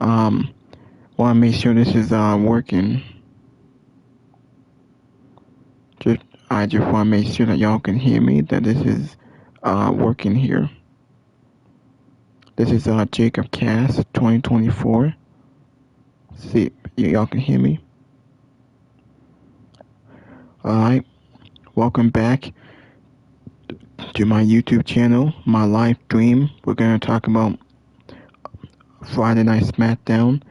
Want to make sure this is working. I just want to make sure that y'all can hear me, that this is working here. This is Jacob Cast 2024. See, y'all can hear me. Alright, welcome back to my YouTube channel, my live stream. We're going to talk about Friday Night SmackDown,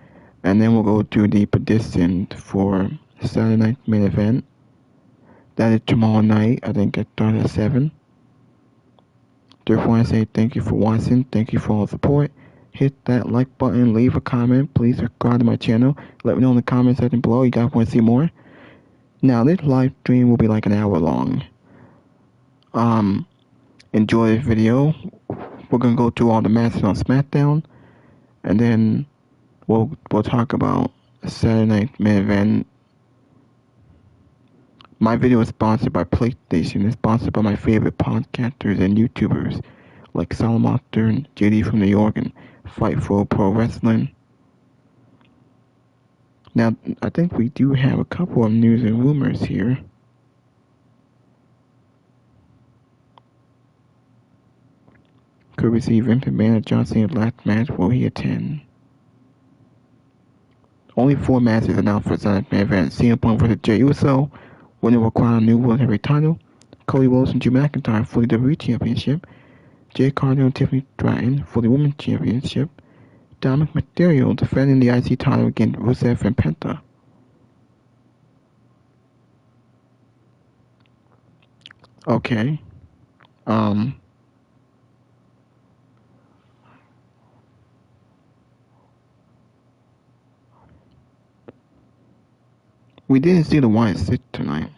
and then we'll go to the prediction for Saturday Night Main Event. That is tomorrow night. I think it starts at 7. Just want to say thank you for watching. Thank you for all the support. Hit that like button. Leave a comment. Please subscribe to my channel. Let me know in the comment section below. You guys want to see more? Now, this live stream will be like an hour long. Enjoy this video. We're going to go through all the matches on SmackDown. And then we'll talk about Saturday Night Main Event. My video is sponsored by PlayStation. It's sponsored by my favorite podcasters and YouTubers like Solomon and JD from New York and Fightful Pro Wrestling. Now, I think we do have a couple of news and rumors here. Could receive Vince McMahon and John Cena's last match. Will he attend? Only 4 matches announced for Saturday Night Main Event. CM Punk vs. Jey Uso. Winner will crown a new World Heavyweight title. Cody Rhodes and Drew McIntyre for the WWE Championship. Jade Cargill and Tiffany Stratton for the Women's Championship. Dominic Mysterio defending the IC title against Rusev and Penta. Okay. We didn't see the Wyatt sit tonight.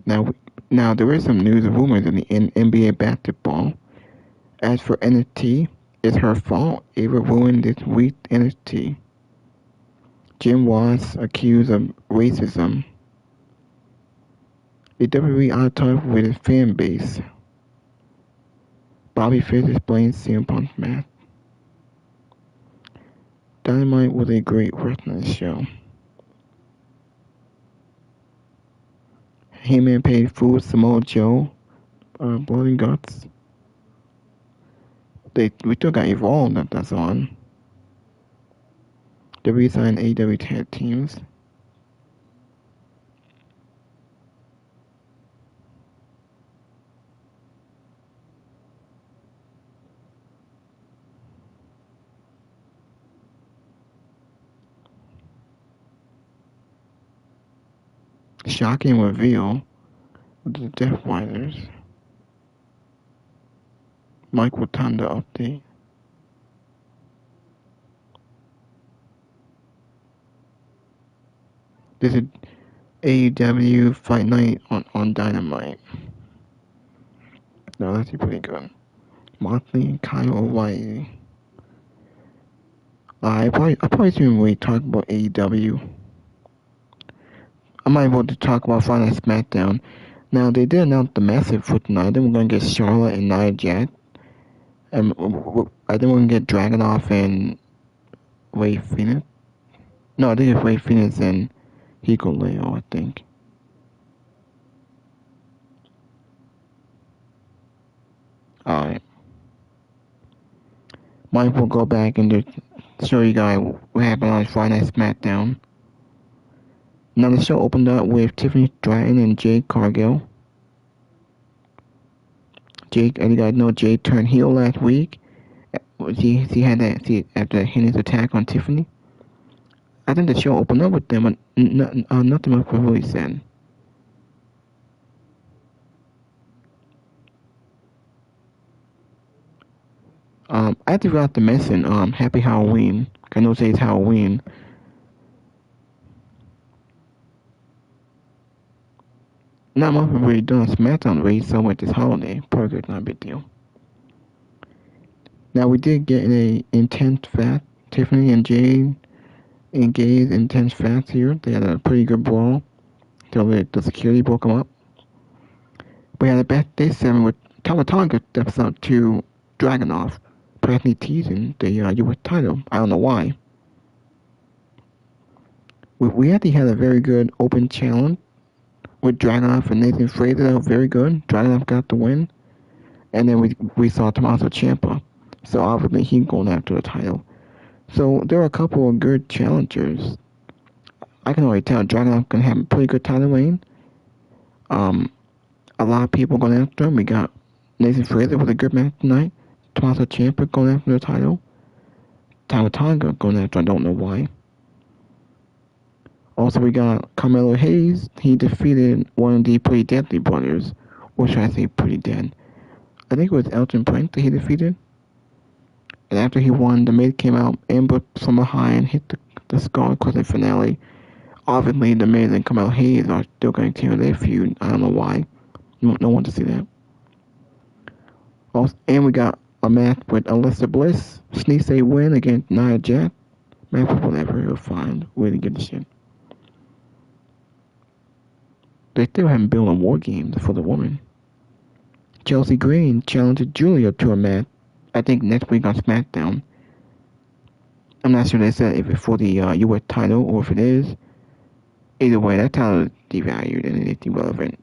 Now there is some news and rumors in the NBA basketball. As for NXT, it's her fault. Ava ruined this week's NXT. Jim was accused of racism. The WWE out of touch with its fan base. Bobby Fish explains CM Punk's match. Dynamite was a great wrestling show. Heyman paid full Samoa Joe, Blood and Guts. We still got Evolved that's on. They re-signed AEW tag teams. Shocking reveal of the Death Riders. Mike Rotunda update. This is AEW Fight Night on Dynamite. No, that's pretty good. Motley and Kyle O'Reilly. I probably shouldn't really talk about AEW. I might want to talk about Friday Night SmackDown. Now, they did announce the massive for tonight. Then we're going to get Charlotte and Nia Jax. And I think we're going to get Dragunov and Ray Phoenix. No, I think it's Ray Phoenix and Hikuleo, I think. Alright. Might will go back and just show you guys what happened on Friday Night SmackDown. Now the show opened up with Tiffany Stratton and Jade Cargill. Jade, as you guys know, Jade turned heel last week. She had that after Henry's attack on Tiffany. I think the show opened up with them, but nothing much was really said. I actually forgot to mention Happy Halloween. I know today's Halloween. Not much was really done on SmackDown really so much this holiday. Perfect, not a big deal. Now we did get an intense fight. Tiffany and Jade engaged in intense fights here. They had a pretty good brawl until the security broke them up. We had a backstage segment with Tamatanga steps up to Dragunov. practically teasing the U.S. title. I don't know why. We actually had a very good open challenge with Dragunov and Nathan Fraser. That was very good. Dragunov got the win. And then we saw Tommaso Ciampa. So obviously he's going after the title. So there are a couple of good challengers. I can already tell Dragunov gonna have a pretty good title reign. A lot of people going after him. We got Nathan Fraser with a good match tonight. Tommaso Ciampa going after the title. Tama Tonga going after, I don't know why. Also, we got Carmelo Hayes. He defeated one of the Pretty Deadly brothers, or should I say Pretty Dead. I think it was Elton Brink that he defeated. And after he won, the Miz came out, ambushed from behind, hit the Skull Crescent finale. Obviously, the Miz and Carmelo Hayes are still going to continue their feud. I don't know why. No one to see that. Also, and we got a match with Alyssa Bliss. Sneaks a win against Nia Jax. Man, for whatever, he'll find. Really good shit. They still haven't built a war game for the woman. Chelsea Green challenged Julia to a match, I think next week on SmackDown. I'm not sure they said if it's for the U.S. title or if it is. Either way, that title is devalued and it's irrelevant.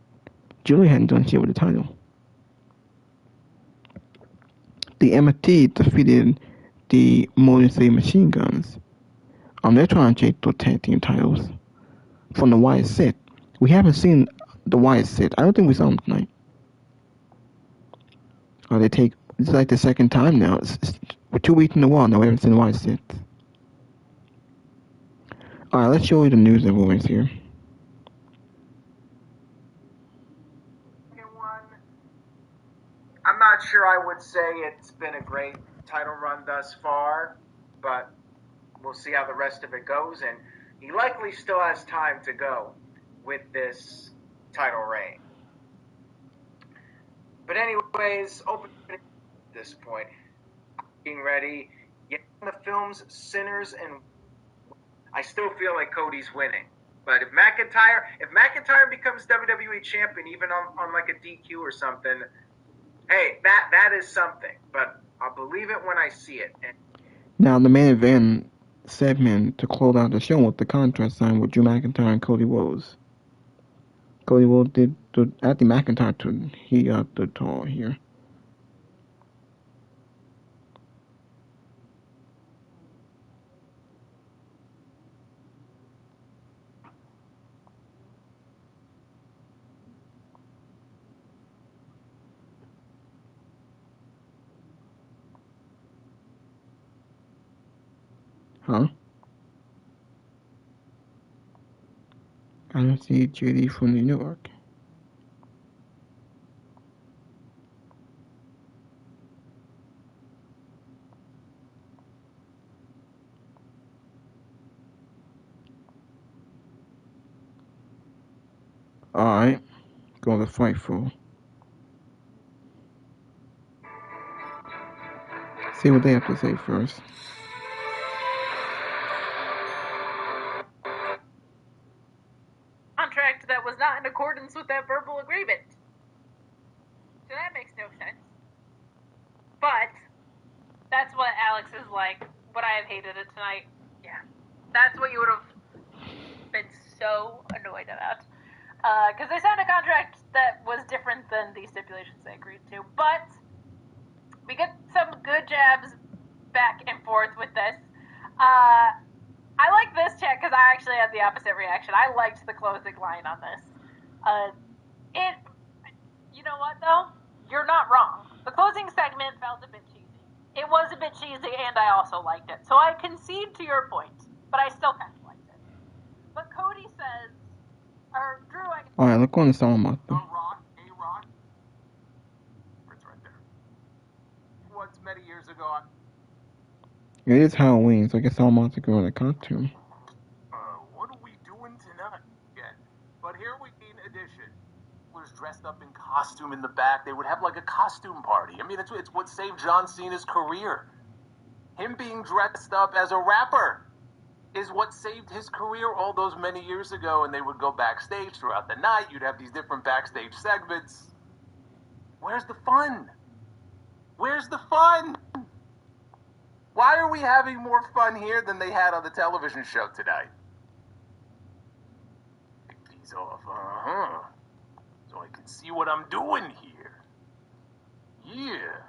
Julia hadn't done shit with the title. The MFT defeated the Motor City Machine Guns. They're trying to take those tag team titles from the Wyatt Sith. We haven't seen the Wyatt Sith. I don't think we saw them tonight. It's like the second time now. We're 2 weeks in a while now. We haven't seen the Wyatt Sith. Alright, let's show you the news and rumors here. I'm not sure I would say it's been a great title run thus far, but we'll see how the rest of it goes, and he likely still has time to go with this title reign. But anyways, open at this point. Being ready, getting the film's Sinners, and I still feel like Cody's winning. But if McIntyre becomes WWE champion, even on like a DQ or something, hey, that is something. But I'll believe it when I see it. Now the main event segment to close out the show with the contract signed with Drew McIntyre and Cody Rhodes. Cody Rhodes did at the McIntyre turn. He got the tall here. Huh? I don't see JD from New York. Alright. Go to Fightful. See what they have to say first. Contract that was not in accordance with that verbal agreement. So that makes no sense. But that's what Alex is like. Would I have hated it tonight? Yeah. That's what you would have been so annoyed about. Because they signed a contract that was different than the stipulations they agreed to. But we get some good jabs back and forth with this. I like this chat because I actually had the opposite reaction. I liked the closing line on this. You know what though? You're not wrong. The closing segment felt a bit cheesy. It was a bit cheesy, and I also liked it. So I concede to your point, but I still kind of liked it. But Cody says, or Drew, I guess. Alright, look on the song mark. A-Rock. It's right there. Once many years ago, It is Halloween, so I guess all months ago in a costume. what are we doing tonight? Yeah. But here we in addition. Was dressed up in costume in the back. They would have like a costume party. I mean, it's what saved John Cena's career. Him being dressed up as a rapper is what saved his career all those many years ago, and they would go backstage throughout the night. You'd have these different backstage segments. Where's the fun? Where's the fun? Why are we having more fun here than they had on the television show tonight? Take these off, so I can see what I'm doing here. Yeah.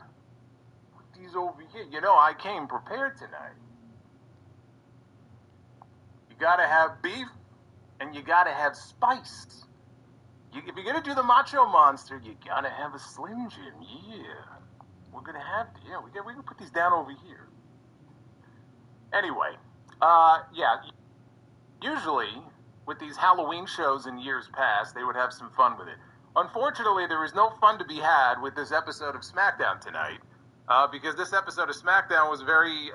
Put these over here. You know, I came prepared tonight. You gotta have beef, and you gotta have spice. If you're gonna do the Macho Monster, you gotta have a Slim Jim. Yeah. We're gonna have, we can put these down over here. Anyway, yeah, usually with these Halloween shows in years past, they would have some fun with it. Unfortunately, there was no fun to be had with this episode of SmackDown tonight, because this episode of SmackDown was very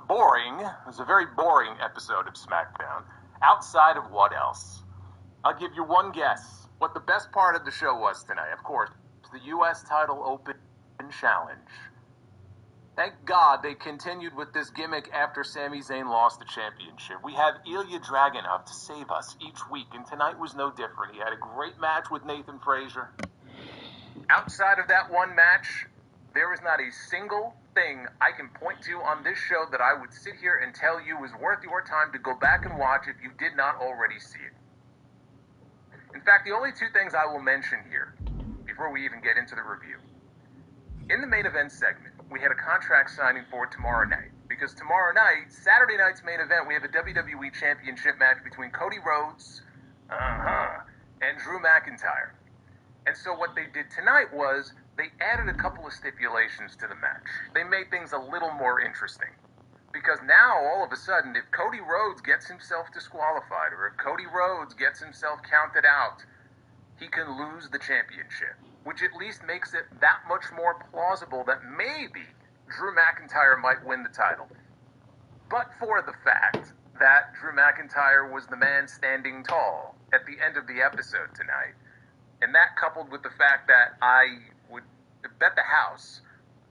boring. It was a very boring episode of SmackDown. Outside of what else? I'll give you one guess. What the best part of the show was tonight, of course, the U.S. title open challenge. Thank God they continued with this gimmick after Sami Zayn lost the championship. We have Ilya Dragunov to save us each week, and tonight was no different. He had a great match with Nathan Frazier. Outside of that one match, there is not a single thing I can point to on this show that I would sit here and tell you is worth your time to go back and watch if you did not already see it. In fact, the only two things I will mention here, before we even get into the review. In the main event segment, we had a contract signing for tomorrow night. Because tomorrow night, Saturday night's main event, we have a WWE Championship match between Cody Rhodes and Drew McIntyre. And so what they did tonight was they added a couple of stipulations to the match. They made things a little more interesting. Because now, all of a sudden, if Cody Rhodes gets himself disqualified, or if Cody Rhodes gets himself counted out, he can lose the championship. Which at least makes it that much more plausible that maybe Drew McIntyre might win the title. But for the fact that Drew McIntyre was the man standing tall at the end of the episode tonight, and that coupled with the fact that I would bet the house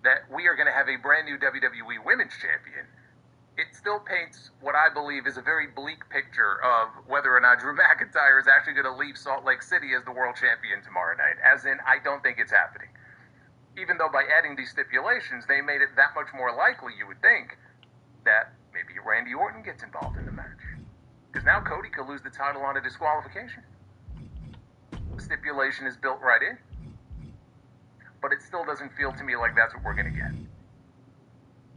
that we are going to have a brand new WWE Women's Champion, it still paints what I believe is a very bleak picture of whether or not Drew McIntyre is actually going to leave Salt Lake City as the world champion tomorrow night. As in, I don't think it's happening. Even though by adding these stipulations, they made it that much more likely, you would think, that maybe Randy Orton gets involved in the match. Because now Cody could lose the title on a disqualification. The stipulation is built right in. But it still doesn't feel to me like that's what we're going to get.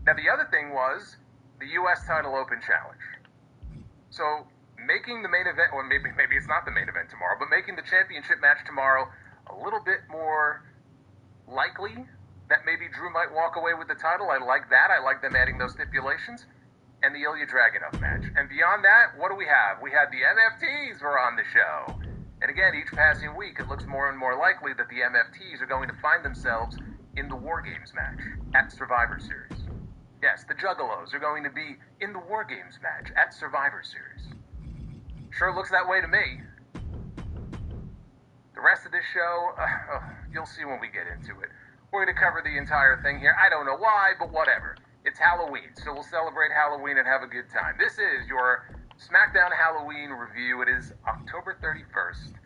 Now, the other thing was the U.S. title open challenge. So, making the main event, or maybe it's not the main event tomorrow, but making the championship match tomorrow a little bit more likely that maybe Drew might walk away with the title. I like that. I like them adding those stipulations. And the Ilya Dragunov match. And beyond that, what do we have? We had the MFTs were on the show. And again, each passing week, it looks more and more likely that the MFTs are going to find themselves in the War Games match at Survivor Series. Yes, the Juggalos are going to be in the War Games match at Survivor Series. Sure looks that way to me. The rest of this show, you'll see when we get into it. We're going to cover the entire thing here. I don't know why, but whatever. It's Halloween, so we'll celebrate Halloween and have a good time. This is your SmackDown Halloween review. It is October 31st,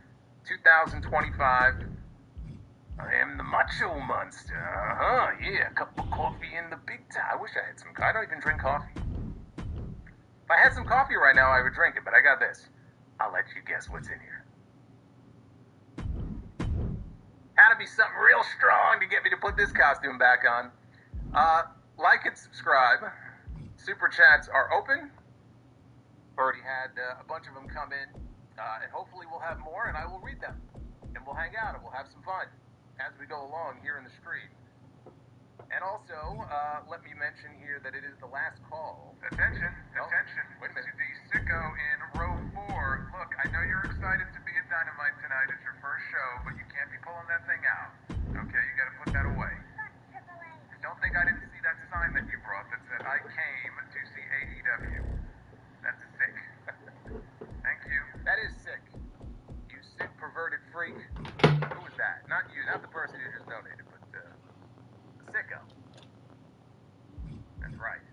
2025. I am the Macho Monster. Yeah, a cup of coffee in the big time. I wish I had some. I don't even drink coffee. If I had some coffee right now, I would drink it, but I got this. I'll let you guess what's in here. Had to be something real strong to get me to put this costume back on. Like and subscribe. Super chats are open. Already had a bunch of them come in, and hopefully we'll have more, and I will read them. And we'll hang out, and we'll have some fun as we go along here in the stream. And also, let me mention here that it is the last call. Attention. Wait a minute. To the sicko in row 4. Look, I know you're excited to be at Dynamite tonight. It's your first show, but you can't be pulling that thing out. Okay, you gotta put that away. Don't think I didn't see that sign that you brought that said, I came to see AEW. That's sick. Thank you. That is sick. You sick, perverted freak. Who was that? Not you, not the person who just donated, but the sicko. That's right.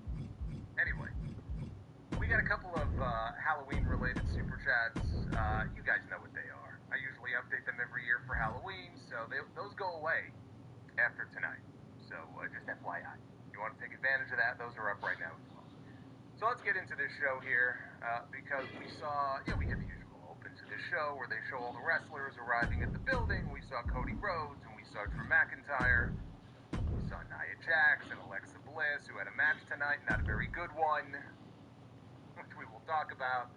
Anyway, we got a couple of Halloween-related super chats. You guys know what they are. I usually update them every year for Halloween, so those go away after tonight. So just FYI. You you want to take advantage of that, those are up right now as well. So let's get into this show here, because we saw, we get the usual open to this show where they show all the wrestlers arriving at the building. We saw Cody Rhodes and we saw Drew McIntyre. We saw Nia Jax and Alexa Bliss, who had a match tonight, not a very good one, which we will talk about.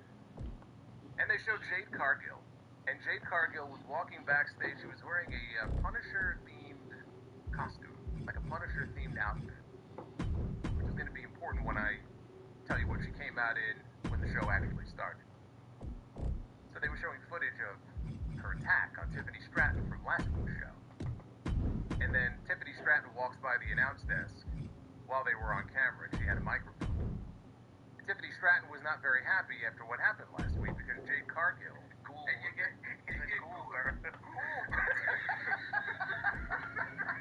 And they showed Jade Cargill. And Jade Cargill was walking backstage. She was wearing a Punisher-themed costume, like a Punisher-themed outfit, which is going to be important when I tell you what she came out in when the show actually started. So they were showing footage of her attack on Tiffany Stratton from last week's show. And then Tiffany Stratton walks by the announce desk while they were on camera, and she had a microphone. Tiffany Stratton was not very happy after what happened last week because Jade Cargill,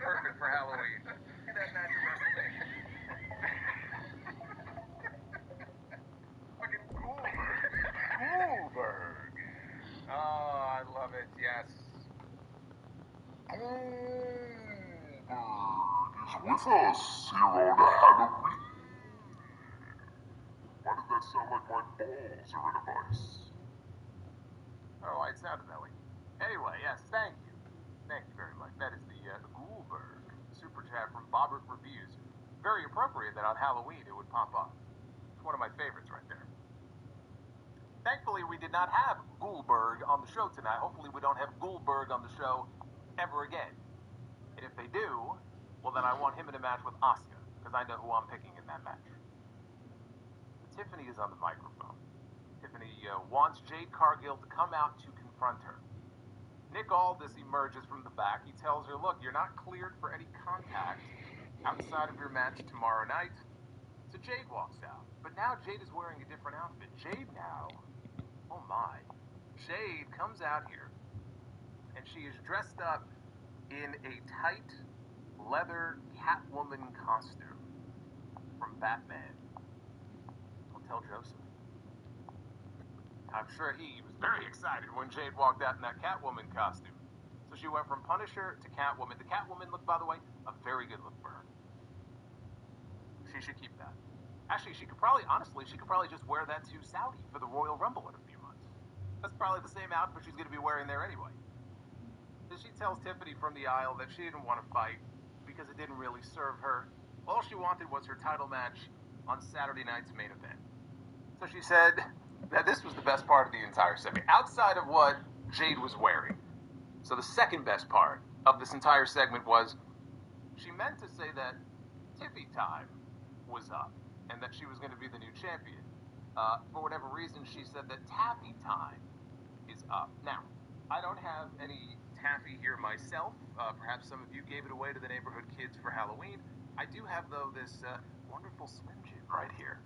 perfect for Halloween. That match at WrestleMania. Fucking Goldberg. Oh, I love it. Yes. Goldberg is with us here on Halloween. Why did that sound like my balls are in a vice? Oh, it sounded that way. Anyway, yes, thank you. Thank you very much. That is the Goldberg super chat from Bobbert Reviews. Very appropriate that on Halloween it would pop up. It's one of my favorites right there. Thankfully, we did not have Goldberg on the show tonight. Hopefully, we don't have Goldberg on the show ever again. And if they do, well, then I want him in a match with Asuka, because I know who I'm picking in that match. Tiffany is on the microphone. Tiffany wants Jade Cargill to come out to confront her. Nick Aldis emerges from the back. He tells her, look, you're not cleared for any contact outside of your match tomorrow night. So Jade walks out. But now Jade is wearing a different outfit. Jade now, oh my, Jade comes out here, and she is dressed up in a tight leather Catwoman costume from Batman. Don't tell Joseph. I'm sure he was very excited when Jade walked out in that Catwoman costume. So she went from Punisher to Catwoman. The Catwoman look, by the way, a very good look for her. She should keep that. Actually, she could probably just wear that to Saudi for the Royal Rumble in a few months. That's probably the same outfit she's going to be wearing there anyway. So she tells Tiffany from the aisle that she didn't want to fight because it didn't really serve her. All she wanted was her title match on Saturday night's main event. So she said that this was the best part of the entire segment, outside of what Jade was wearing. So the second best part of this entire segment was she meant to say that Tiffy time was up and that she was going to be the new champion. For whatever reason, she said that Taffy time is up. Now, I don't have any taffy here myself. Perhaps some of you gave it away to the neighborhood kids for Halloween. I do have, though, this wonderful Slim Jim right here.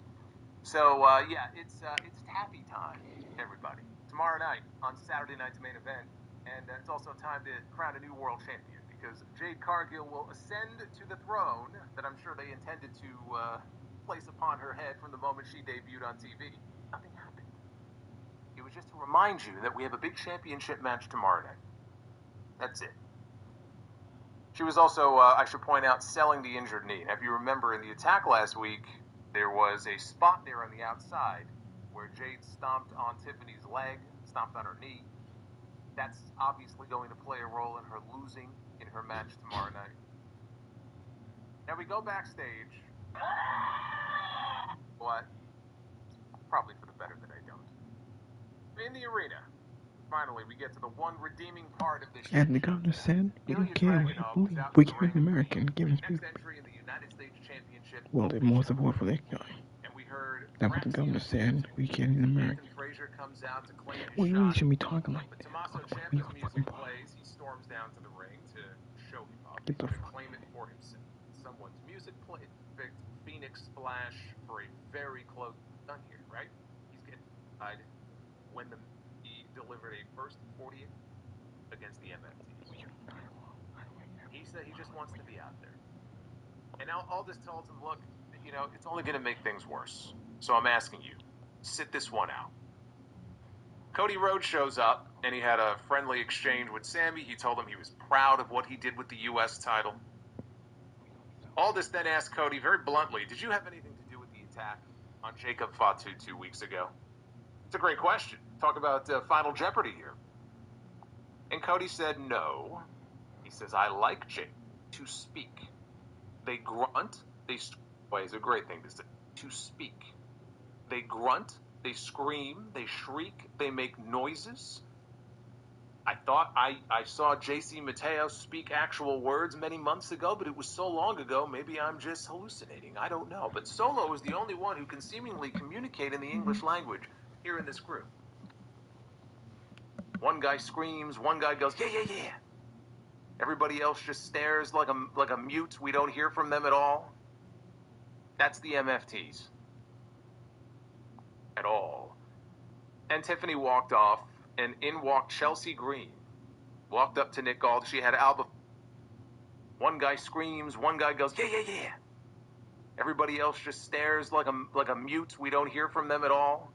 So, yeah, it's taffy time, everybody. Tomorrow night on Saturday night's main event. And it's also time to crown a new world champion because Jade Cargill will ascend to the throne that I'm sure they intended to place upon her head from the moment she debuted on TV. Nothing happened. It was just to remind you that we have a big championship match tomorrow night. That's it. She was also, I should point out, selling the injured knee. Now, if you remember in the attack last week, there was a spot there on the outside where Jade stomped on Tiffany's leg, stomped on her knee. That's obviously going to play a role in her losing in her match tomorrow night. Now we go backstage. What? Probably for the better that I don't. In the arena, finally, we get to the one redeeming part of this show. And the governor said, we don't care what you believe. We care as American. Give us people. Well, they're more support for that guy. That's what the governor said. We care as American. Well, you really shouldn't be talking like that. Talk about your fucking Plays, he storms down to the ring to show him up, Get the to fuck. claim it for himself. Someone's music played, Phoenix Splash for a very close done here, right? He's getting tied when he delivered a first 40 against the MFTs. He said he just wants to be out there. And now Aldis tells him, look, it's only going to make things worse. So I'm asking you, sit this one out. Cody Rhodes shows up, and he had a friendly exchange with Sammy. He told him he was proud of what he did with the U.S. title. Aldis then asked Cody very bluntly, did you have anything to do with the attack on Jacob Fatu 2 weeks ago? It's a great question. Talk about Final Jeopardy here. And Cody said no. He says, I like Jacob to speak. They grunt, they is a great thing to say. To speak. They grunt, they scream, they shriek, they make noises. I thought I saw J.C. Mateo speak actual words many months ago, but it was so long ago, maybe I'm just hallucinating. I don't know. But Solo is the only one who can seemingly communicate in the English language here in this group. One guy screams, one guy goes, yeah. Everybody else just stares like a mute. We don't hear from them at all. That's the MFTs. At all. And Tiffany walked off, and in walked Chelsea Green. Walked up to Nick Aldis. She had Alba. One guy screams, one guy goes, yeah. Everybody else just stares like a mute. We don't hear from them at all.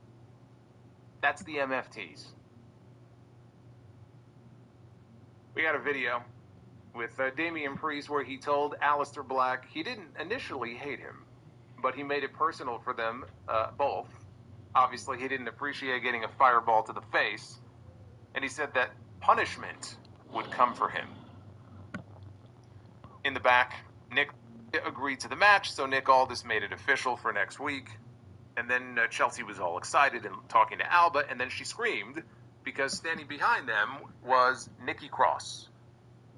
That's the MFTs. We got a video with Damian Priest where he told Aleister Black he didn't initially hate him, but he made it personal for them both. Obviously, he didn't appreciate getting a fireball to the face, and he said that punishment would come for him. In the back, Nick agreed to the match, so Nick Aldis made it official for next week. And then Chelsea was all excited and talking to Alba, and then she screamed because standing behind them was Nikki Cross,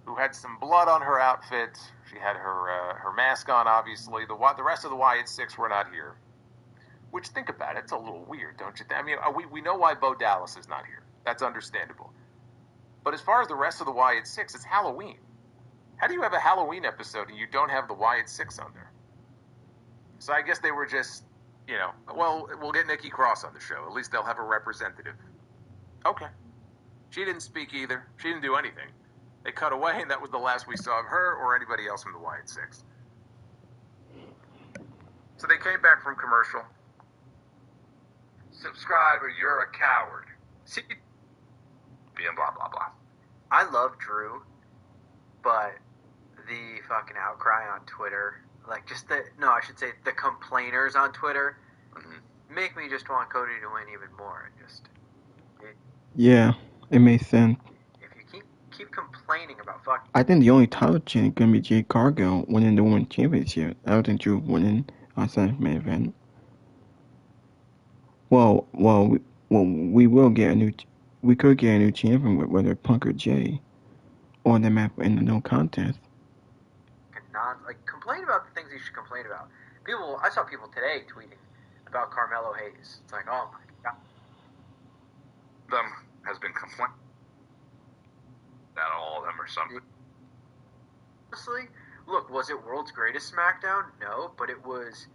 who had some blood on her outfit. She had her mask on, obviously. The rest of the Wyatt Six were not here. Which, think about it, it's a little weird, don't you think? I mean, we know why Bo Dallas is not here. That's understandable. But as far as the rest of the Wyatt Six, it's Halloween. How do you have a Halloween episode and you don't have the Wyatt Six on there? So I guess they were just, well, we'll get Nikki Cross on the show. At least they'll have a representative. Okay. She didn't speak either. She didn't do anything. They cut away, and that was the last we saw of her or anybody else from the Wyatt Six. So they came back from commercial. Subscribe or you're a coward. See, being blah, blah, blah. I love Drew, but the fucking outcry on Twitter, like just the complainers on Twitter, make me just want Cody to win even more. Yeah, it makes sense. If you keep complaining about fucking... I think the only title change is going to be Jade Cargill winning the Women's Championship. I don't think Drew winning on Sunday's main event. Well, we will get a new... We could get a new champion with whether Punk or Jay on the map in the no contest. Complain about the things you should complain about. I saw people today tweeting about Carmelo Hayes. It's like, oh my god. Them has been complaining. Not all of them or something. Honestly, look, was it World's Greatest SmackDown? No, but it was...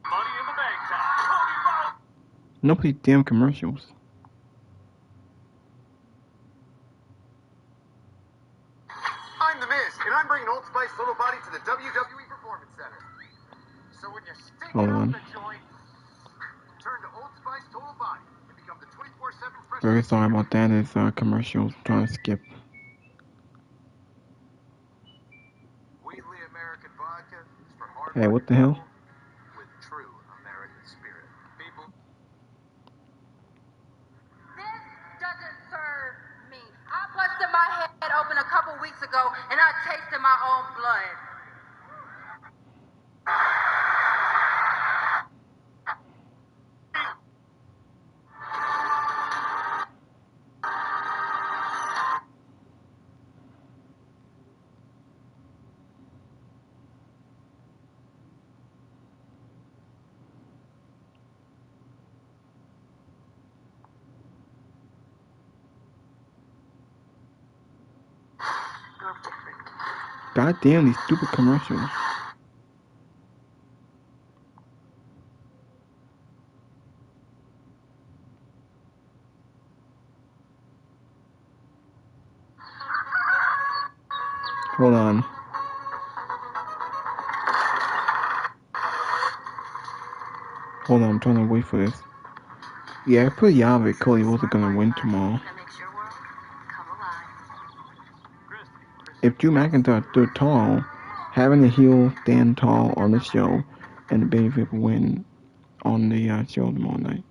Money in the Bank time. Nobody damn commercials. I'm The Miz, and I'm bringing Old Spice Total Body to the WWE Performance Center. So when you're stinking out the joint, turn to Old Spice Total Body and become the 24/7 fresh... Very sorry about that. It's commercials. Trying to skip. Wheatley American Vodka is for hard... Hey, what the hell? With true American spirit. People... This doesn't serve me. I busted my head open a couple weeks ago and I tasted my own blood. God damn these stupid commercials. Hold on. Hold on, I'm trying to wait for this. Yeah, I put Yahweh Cody wasn't gonna win tomorrow. That makes your world come alive. if Drew McIntyre stood tall, having the heel stand tall on the show, and the babyface win on the show tomorrow night.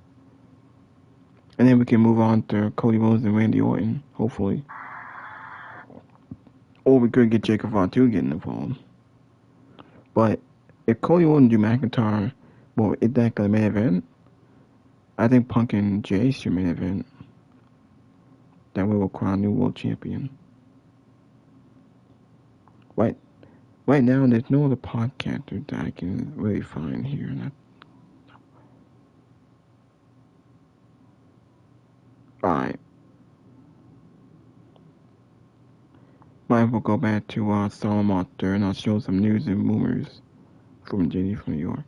And then we can move on to Cody Rhodes and Randy Orton, hopefully. Or we could get Jacob Fatu getting involved. But if Cody Rhodes and Drew McIntyre, well, is that the main event? I think Punk and Jay should main event. That way we'll crown new world champion. Right now, there's no other podcaster that I can really find here. Alright. Might we'll go back to Solomon Monster and I'll show some news and rumors from JD from New York.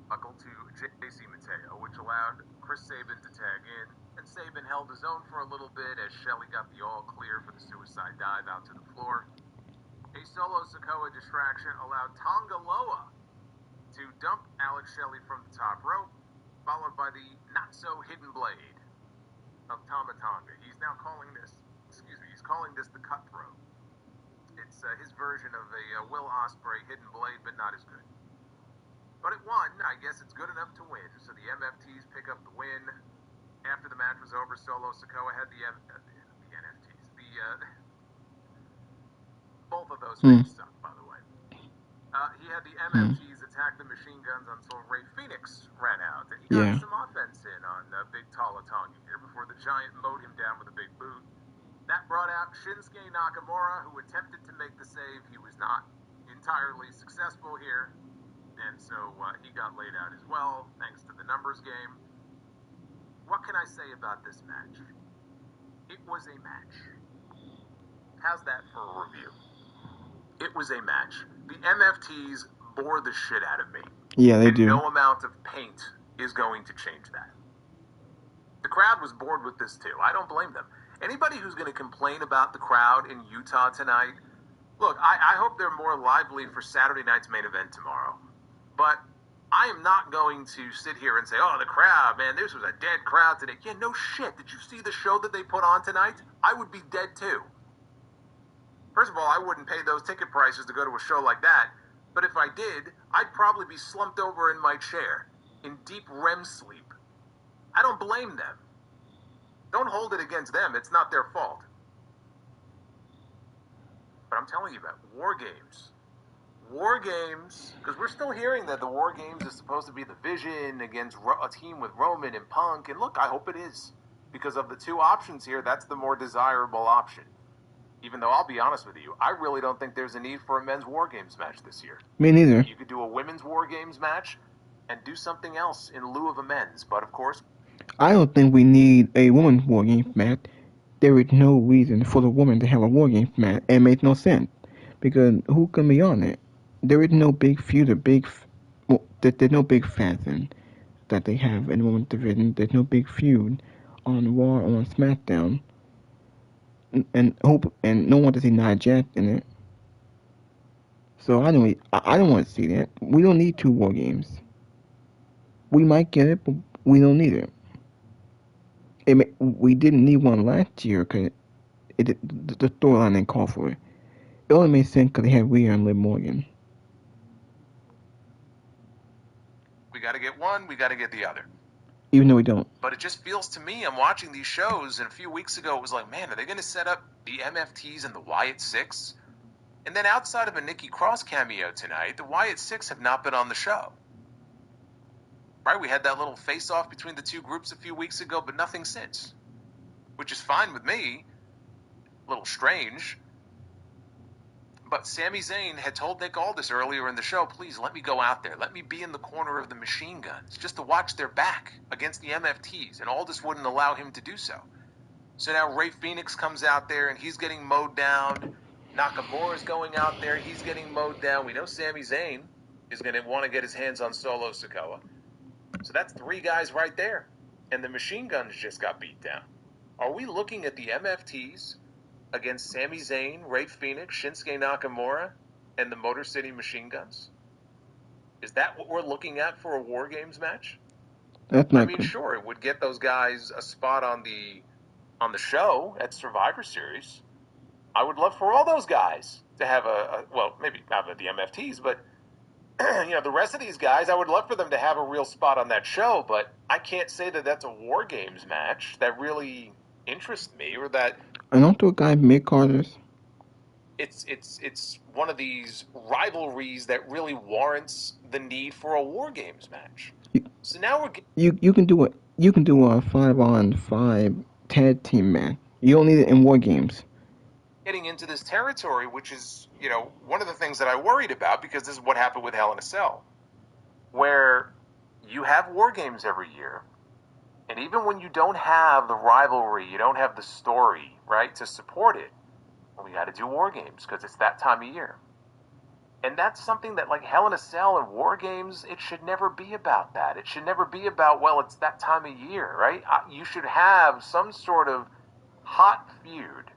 Buckle to JC Mateo, which allowed Chris Sabin to tag in, and Sabin held his own for a little bit as Shelley got the all clear for the suicide dive out to the floor. A Solo Sikoa distraction allowed Tonga Loa to dump Alex Shelley from the top rope, followed by the not-so-hidden blade of Tama Tonga. He's now calling this, the cutthroat. It's his version of a Will Ospreay hidden blade, but not as good. But it won. I guess it's good enough to win. So the MFTs pick up the win. After the match was over, Solo Sikoa had the NFTs. Both of those things suck, by the way. He had the MFTs attack the machine guns until Ray Phoenix ran out. And he got some offense in on Big Tala Tonga here before the Giant mowed him down with a big boot. That brought out Shinsuke Nakamura, who attempted to make the save. He was not entirely successful here. And so he got laid out as well, thanks to the numbers game. What can I say about this match? It was a match. How's that for a review? It was a match. The MFTs bore the shit out of me. Yeah, they do. No amount of paint is going to change that. The crowd was bored with this too. I don't blame them. Anybody who's going to complain about the crowd in Utah tonight, look, I hope they're more lively for Saturday night's main event tomorrow. But I am not going to sit here and say, oh, the crowd, man, this was a dead crowd today. Yeah, no shit. Did you see the show that they put on tonight? I would be dead too. First of all, I wouldn't pay those ticket prices to go to a show like that. But if I did, I'd probably be slumped over in my chair in deep REM sleep. I don't blame them. Don't hold it against them. It's not their fault. But I'm telling you about War Games. War Games, because we're still hearing that the War Games is supposed to be the vision against a team with Roman and Punk. And look, I hope it is. Because of the two options here, that's the more desirable option. Even though I'll be honest with you, I really don't think there's a need for a men's War Games match this year. Me neither. You could do a women's War Games match and do something else in lieu of a men's. But of course, I don't think we need a women's War Games match. There is no reason for the woman to have a War Games match. It makes no sense. Because who can be on it? There is no big feud or there's no big faction that they have in the women's division. There's no big feud on Raw or on SmackDown. And no one to see Nia Jax in it. So I don't want to see that. We don't need two War Games. We might get it, but we don't need it. We didn't need one last year because the storyline didn't call for it. It only made sense because they had Rhea and Liv Morgan. we got to get one, we got to get the other. Even though we don't. But it just feels to me, I'm watching these shows, and a few weeks ago it was like, man, are they going to set up the MFTs and the Wyatt Six? And then outside of a Nikki Cross cameo tonight, the Wyatt Six have not been on the show. Right? We had that little face-off between the two groups a few weeks ago, but nothing since. Which is fine with me. A little strange. But Sami Zayn had told Nick Aldis earlier in the show, please let me go out there. Let me be in the corner of the machine guns just to watch their back against the MFTs. And Aldis wouldn't allow him to do so. So now Ray Phoenix comes out there and he's getting mowed down. Nakamura's going out there. He's getting mowed down. We know Sami Zayn is going to want to get his hands on Solo Sikoa. So that's three guys right there. And the machine guns just got beat down. Are we looking at the MFTs against Sami Zayn, Ray Phoenix, Shinsuke Nakamura, and the Motor City Machine Guns? Is that what we're looking at for a War Games match? That's not I mean, good. sure, it would get those guys a spot on the on the show at Survivor Series. I would love for all those guys to have well, maybe not the MFTs, but the rest of these guys, I would love for them to have a real spot on that show, but I can't say that that's a War Games match that really interests me, or that... And don't the guy make Carter's? It's one of these rivalries that really warrants the need for a War Games match. So now we're you can do it. You can do a 5-on-5 tag team match. You don't need it in War Games. getting into this territory, which is, one of the things that I worried about, because this is what happened with Hell in a Cell, where you have War Games every year, and even when you don't have the rivalry, you don't have the story, right, to support it, well, we got to do War Games because it's that time of year. And that's something that, like Hell in a Cell and War Games, it should never be about that. It should never be about, well, it's that time of year, right? You should have some sort of hot feud,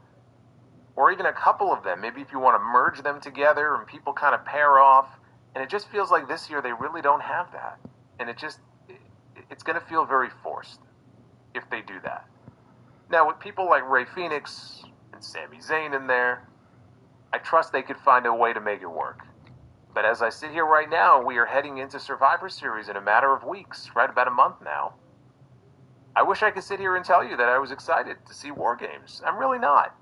or even a couple of them, maybe if you want to merge them together and people kind of pair off. And it just feels like this year they really don't have that. And it's going to feel very forced if they do that. Now, with people like Rey Fenix and Sami Zayn in there, I trust they could find a way to make it work. But as I sit here right now, we are heading into Survivor Series in a matter of weeks, right about a month now. I wish I could sit here and tell you that I was excited to see War Games. I'm really not.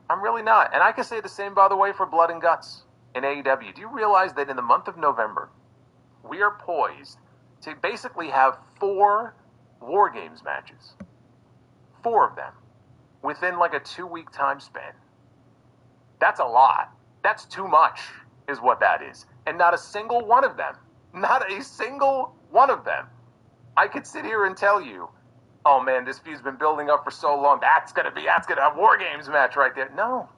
I'm really not. And I can say the same, by the way, for Blood and Guts in AEW. Do you realize that in the month of November, we are poised to basically have 4 War Games matches? 4 of them within like a 2-week time span. That's a lot. That's too much, is what that is. And not a single one of them, I could sit here and tell you, oh man, this feud's been building up for so long, that's gonna have War Games match right there. No.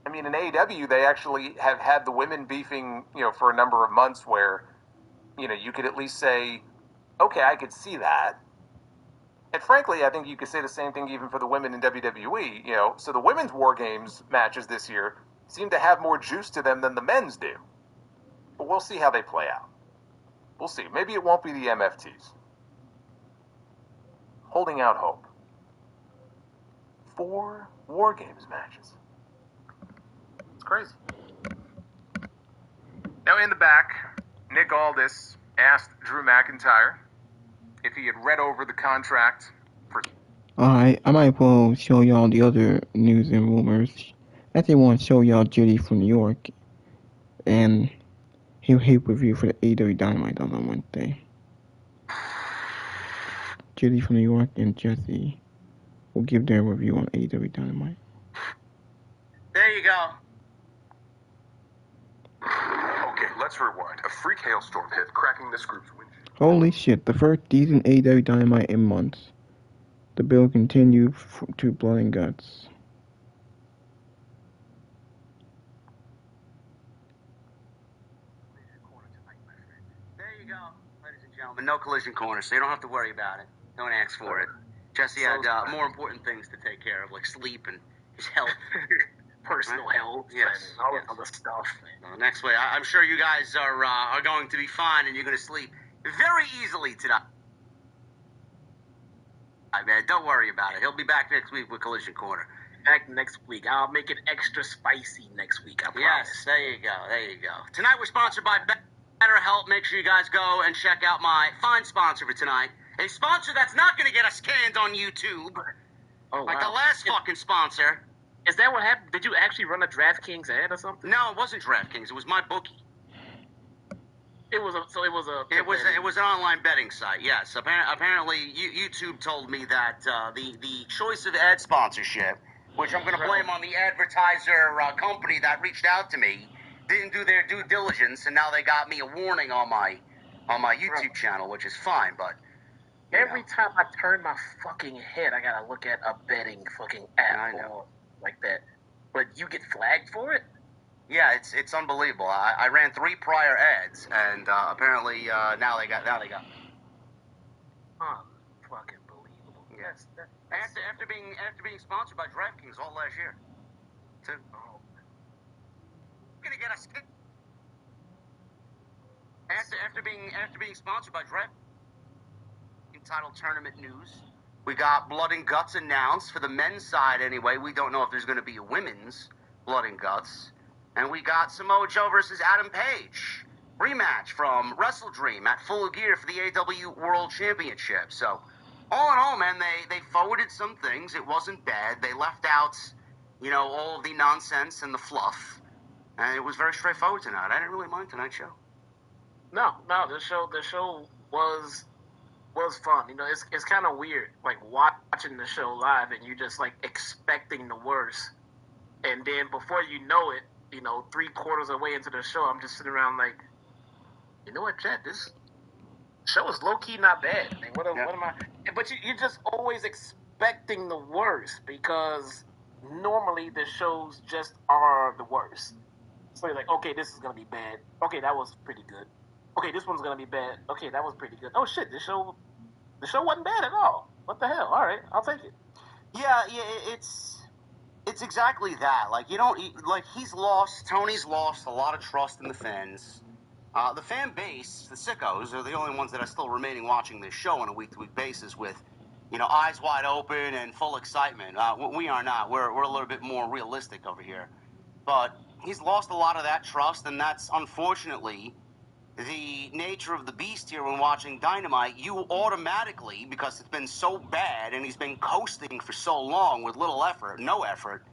I mean, in AEW, they actually have had the women beefing, for a number of months where, you could at least say, okay, I could see that. And frankly, I think you could say the same thing even for the women in WWE, so the women's War Games matches this year seem to have more juice to them than the men's do. But we'll see how they play out. We'll see. Maybe it won't be the MFTs. Holding out hope. 4 War Games matches. It's crazy. Now in the back, Nick Aldis asked Drew McIntyre if he had read over the contract for... Alright, I might well show y'all the other news and rumors. I actually want to show y'all Judy from New York and he'll review for the AEW Dynamite on Wednesday. Judy from New York and Jesse will give their review on AEW Dynamite. There you go. Okay, let's rewind. A freak hailstorm hit, cracking this group's windshield. Holy shit, the first decent AEW Dynamite in months. The bill continued to Blood and Guts. There you go, ladies and gentlemen. No collision corner, so you don't have to worry about it. Don't ask for it. Jesse had more important things to take care of, like sleep and his health. personal health, Yes, and all yes. that other stuff. Next way, I'm sure you guys are going to be fine, and you're going to sleep very easily tonight. Man, don't worry about it. He'll be back next week with Collision Corner. Back next week. I'll make it extra spicy next week, I promise. Yes, there you go. Tonight we're sponsored by BetterHelp. Make sure you guys go and check out my fine sponsor for tonight. A sponsor that's not going to get us canned on YouTube. Oh, Like wow. the last fucking sponsor. Is that what happened? Did you actually run a DraftKings ad or something? No, it wasn't DraftKings. It was my bookie. It was an online betting site. Yes. Apparently, YouTube told me that the choice of ad sponsorship, which I'm going to blame on the advertiser company that reached out to me, didn't do their due diligence, and now they got me a warning on my YouTube channel, which is fine. But every time I turn my fucking head, I gotta look at a betting fucking app. I know. Or like that. But you get flagged for it? yeah, it's unbelievable. I ran 3 prior ads, and apparently now they got. Fucking believable. Yes. After being sponsored by DraftKings all last year, too. Oh. Gonna get us after being sponsored by DraftKings fucking title tournament news. We got Blood and Guts announced for the men's side anyway. We don't know if there's going to be a women's Blood and Guts. And we got Samoa Joe versus Adam Page. Rematch from Wrestle Dream at Full Gear for the AW World Championship. So, all in all, man, they forwarded some things. It wasn't bad. They left out, you know, all of the nonsense and the fluff. And it was very straightforward tonight. I didn't really mind tonight's show. No, the show was fun. You know, it's kind of weird, like watching the show live and you're just like expecting the worst, and then before you know it, you know, 3/4 of the way into the show, I'm just sitting around like, you know what, Chad, this show is low key not bad. I mean, what am I? But you're just always expecting the worst because normally the shows just are the worst. So you're like, okay, this is gonna be bad. Okay, that was pretty good. Okay, this one's gonna be bad. Okay, that was pretty good. Oh shit, the show wasn't bad at all. What the hell? All right, I'll take it. Yeah, it's exactly that. Like, you don't, like, Tony's lost a lot of trust in the fans. The fan base, the sickos, are the only ones that are still remaining watching this show on a week-to-week basis with, you know, eyes wide open and full excitement. We are not. We're a little bit more realistic over here. But he's lost a lot of that trust, and that's unfortunately the nature of the beast here when watching Dynamite. You automatically, because it's been so bad and he's been coasting for so long with no effort,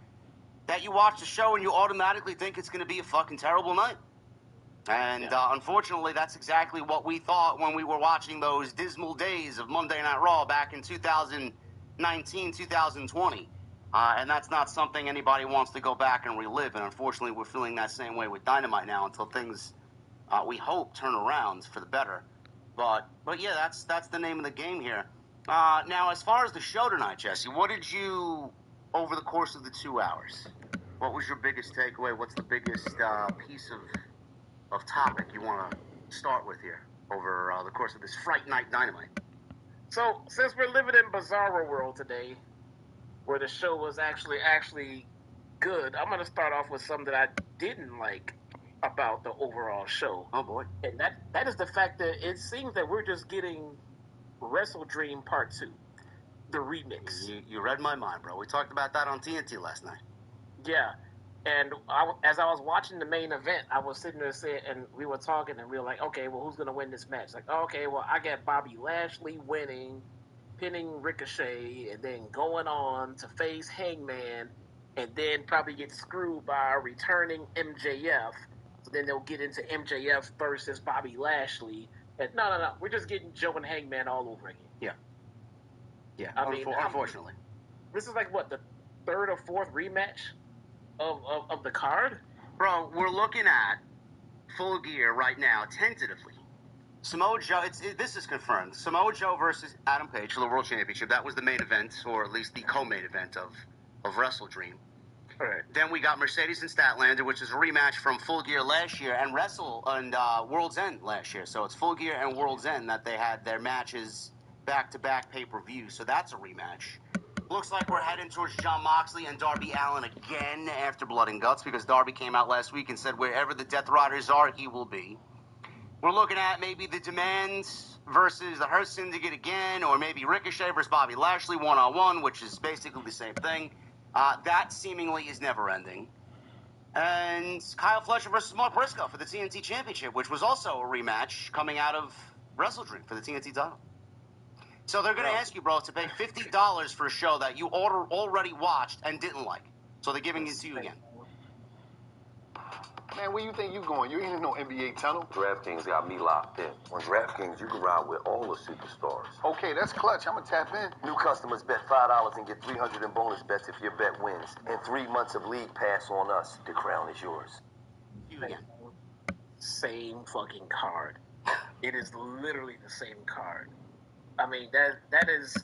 that you watch the show and you automatically think it's going to be a fucking terrible night. And unfortunately, that's exactly what we thought when we were watching those dismal days of Monday Night Raw back in 2019, 2020. And that's not something anybody wants to go back and relive. And unfortunately, we're feeling that same way with Dynamite now until things, we hope, turn around for the better. But yeah, that's the name of the game here. Now, as far as the show tonight, Jesse, what did you, over the course of the 2 hours, what was your biggest takeaway? What's the biggest piece of topic you want to start with here over the course of this Fright Night Dynamite? So, since we're living in Bizarro World today, where the show was actually good, I'm going to start off with something that I didn't like about the overall show. Oh, boy. And that is the fact that it seems that we're just getting Wrestle Dream Part 2, the remix. You read my mind, bro. We talked about that on TNT last night. Yeah. And as I was watching the main event, I was sitting there saying, and we were talking, and we were like, okay, well, who's going to win this match? Like, okay, well, I got Bobby Lashley winning, pinning Ricochet, and then going on to face Hangman, and then probably get screwed by returning MJF. So then they'll get into MJF versus Bobby Lashley. And no. We're just getting Joe and Hangman all over again. Yeah. I mean, unfortunately. This is like, what, the third or fourth rematch of the card? Bro, we're looking at Full Gear right now, tentatively. Samoa Joe, this is confirmed. Samoa Joe versus Adam Page for the World Championship. That was the main event, or at least the co-main event of Wrestle Dream. All right. Then we got Mercedes and Statlander, which is a rematch from Full Gear last year, and World's End last year. So it's Full Gear and World's End that they had their matches back-to-back pay-per-view. So that's a rematch. Looks like we're heading towards Jon Moxley and Darby Allin again after Blood and Guts, because Darby came out last week and said wherever the Death Riders are, he will be. We're looking at maybe the Demands versus the Hurt Syndicate again, or maybe Ricochet versus Bobby Lashley one-on-one, which is basically the same thing. That seemingly is never ending. And Kyle Fletcher versus Mark Briscoe for the TNT Championship, which was also a rematch coming out of Wrestle Dream for the TNT title. So they're going to ask you, bro, to pay $50 for a show that you already watched and didn't like. So they're giving it to you again. Man, where you think you going? You ain't in no NBA tunnel. DraftKings got me locked in. On DraftKings, you can ride with all the superstars. Okay, that's clutch. I'm going to tap in. New customers bet $5 and get $300 in bonus bets if your bet wins. And 3 months of league pass on us. The crown is yours. You again. Same fucking card. It is literally the same card. I mean, that is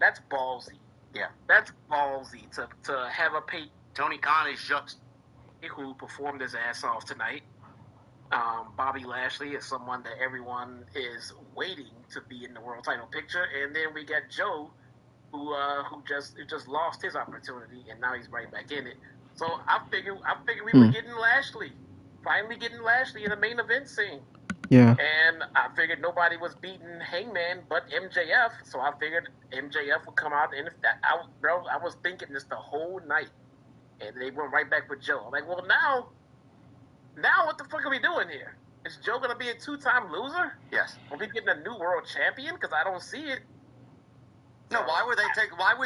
that's ballsy. Yeah. That's ballsy to have a pay. Tony Khan is just Who performed his ass off tonight. Bobby Lashley is someone that everyone is waiting to be in the world title picture, and then we got Joe, who just lost his opportunity, and now he's right back in it. So I figured we were getting Lashley, finally getting Lashley in the main event scene. Yeah. And I figured nobody was beating Hangman but MJF, so I figured MJF would come out. And I was thinking this the whole night, and they went right back with Joe. I'm like, well, now what the fuck are we doing here? Is Joe gonna be a 2-time loser? Yes. Are we getting a new world champion? Because I don't see it. No, why would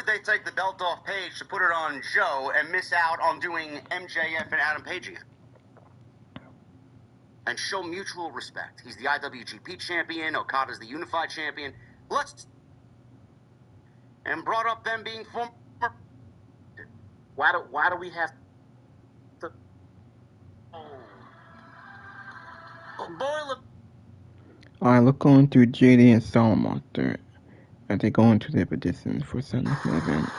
they take the belt off Page to put it on Joe and miss out on doing MJF and Adam Page again? And show mutual respect. He's the IWGP champion, Okada's the unified champion. And brought up them being former. Why do we have to boil it? Alright, look on through JD and Salamaster as they go into their positions for Sunday's event.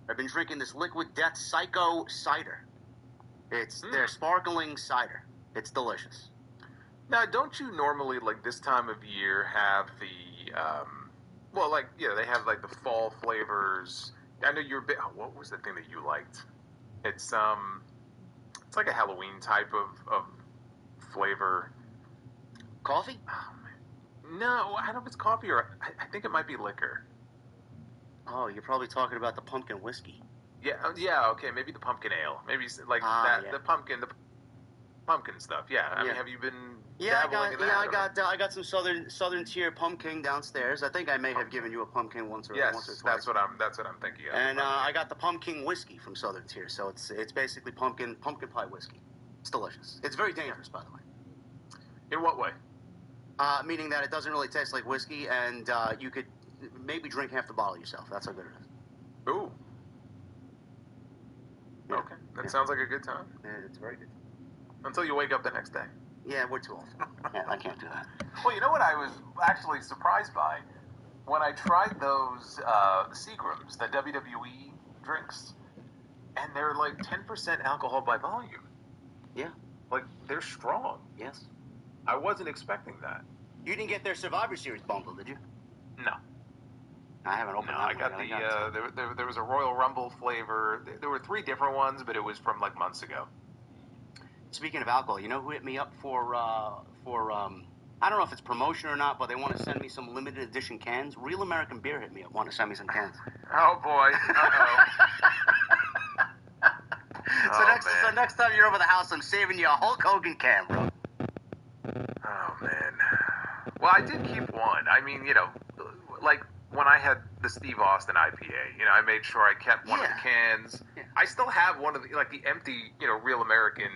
I've been drinking this Liquid Death Psycho cider. It's their sparkling cider. It's delicious. Now, don't you normally, like, this time of year have the, they have, like, the fall flavors. I know you're a bit, what was the thing that you liked? It's like a Halloween type of flavor. Coffee? Oh, man. No, I don't know if it's coffee or, I think it might be liquor. Oh, you're probably talking about the pumpkin whiskey. Yeah, okay, maybe the pumpkin ale. Maybe, like, the pumpkin stuff. Yeah, I mean, have you been dabbling in that? I got some Southern Tier pumpkin downstairs. I think I may have given you a pumpkin once or twice. Yes, that's what I'm thinking of. And I got the pumpkin whiskey from Southern Tier, so it's basically pumpkin pie whiskey. It's delicious. It's very dangerous, by the way. In what way? Meaning that it doesn't really taste like whiskey, and you could maybe drink half the bottle yourself. That's how good it is. Ooh. Yeah. Okay, that sounds like a good time. Yeah, it's very good. Until you wake up the next day. Yeah, we're too old. Yeah, I can't do that. Well, you know what I was actually surprised by? When I tried those Seagrams, the WWE drinks, and they're like 10% alcohol by volume. Yeah. Like, they're strong. Yes. I wasn't expecting that. You didn't get their Survivor Series bundle, did you? No. I haven't opened it. I got there was a Royal Rumble flavor. There were 3 different ones, but it was from like months ago. Speaking of alcohol, you know who hit me up for I don't know if it's promotion or not, but they want to send me some limited edition cans. Real American Beer hit me up, want to send me some cans. Oh boy. So next time you're over the house, I'm saving you a Hulk Hogan can, bro. Oh man. Well, I did keep one. I mean, like when I had the Steve Austin IPA, I made sure I kept one of the cans. Yeah. I still have one of the empty, Real American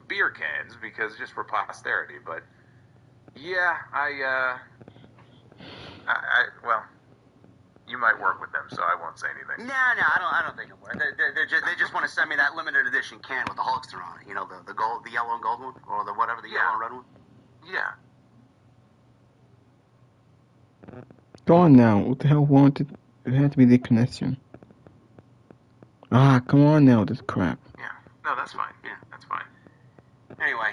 beer cans because just for posterity. But yeah, well, you might work with them, so I won't say anything. No, I don't think it would. They just want to send me that limited edition can with the Hulkster on it. The gold, the yellow and gold one, or the whatever, the yellow and red one. Yeah. Go on now. What the hell wanted? It had to be the connection. Come on now, this crap. Yeah. No, that's fine. Yeah, that's fine. Anyway,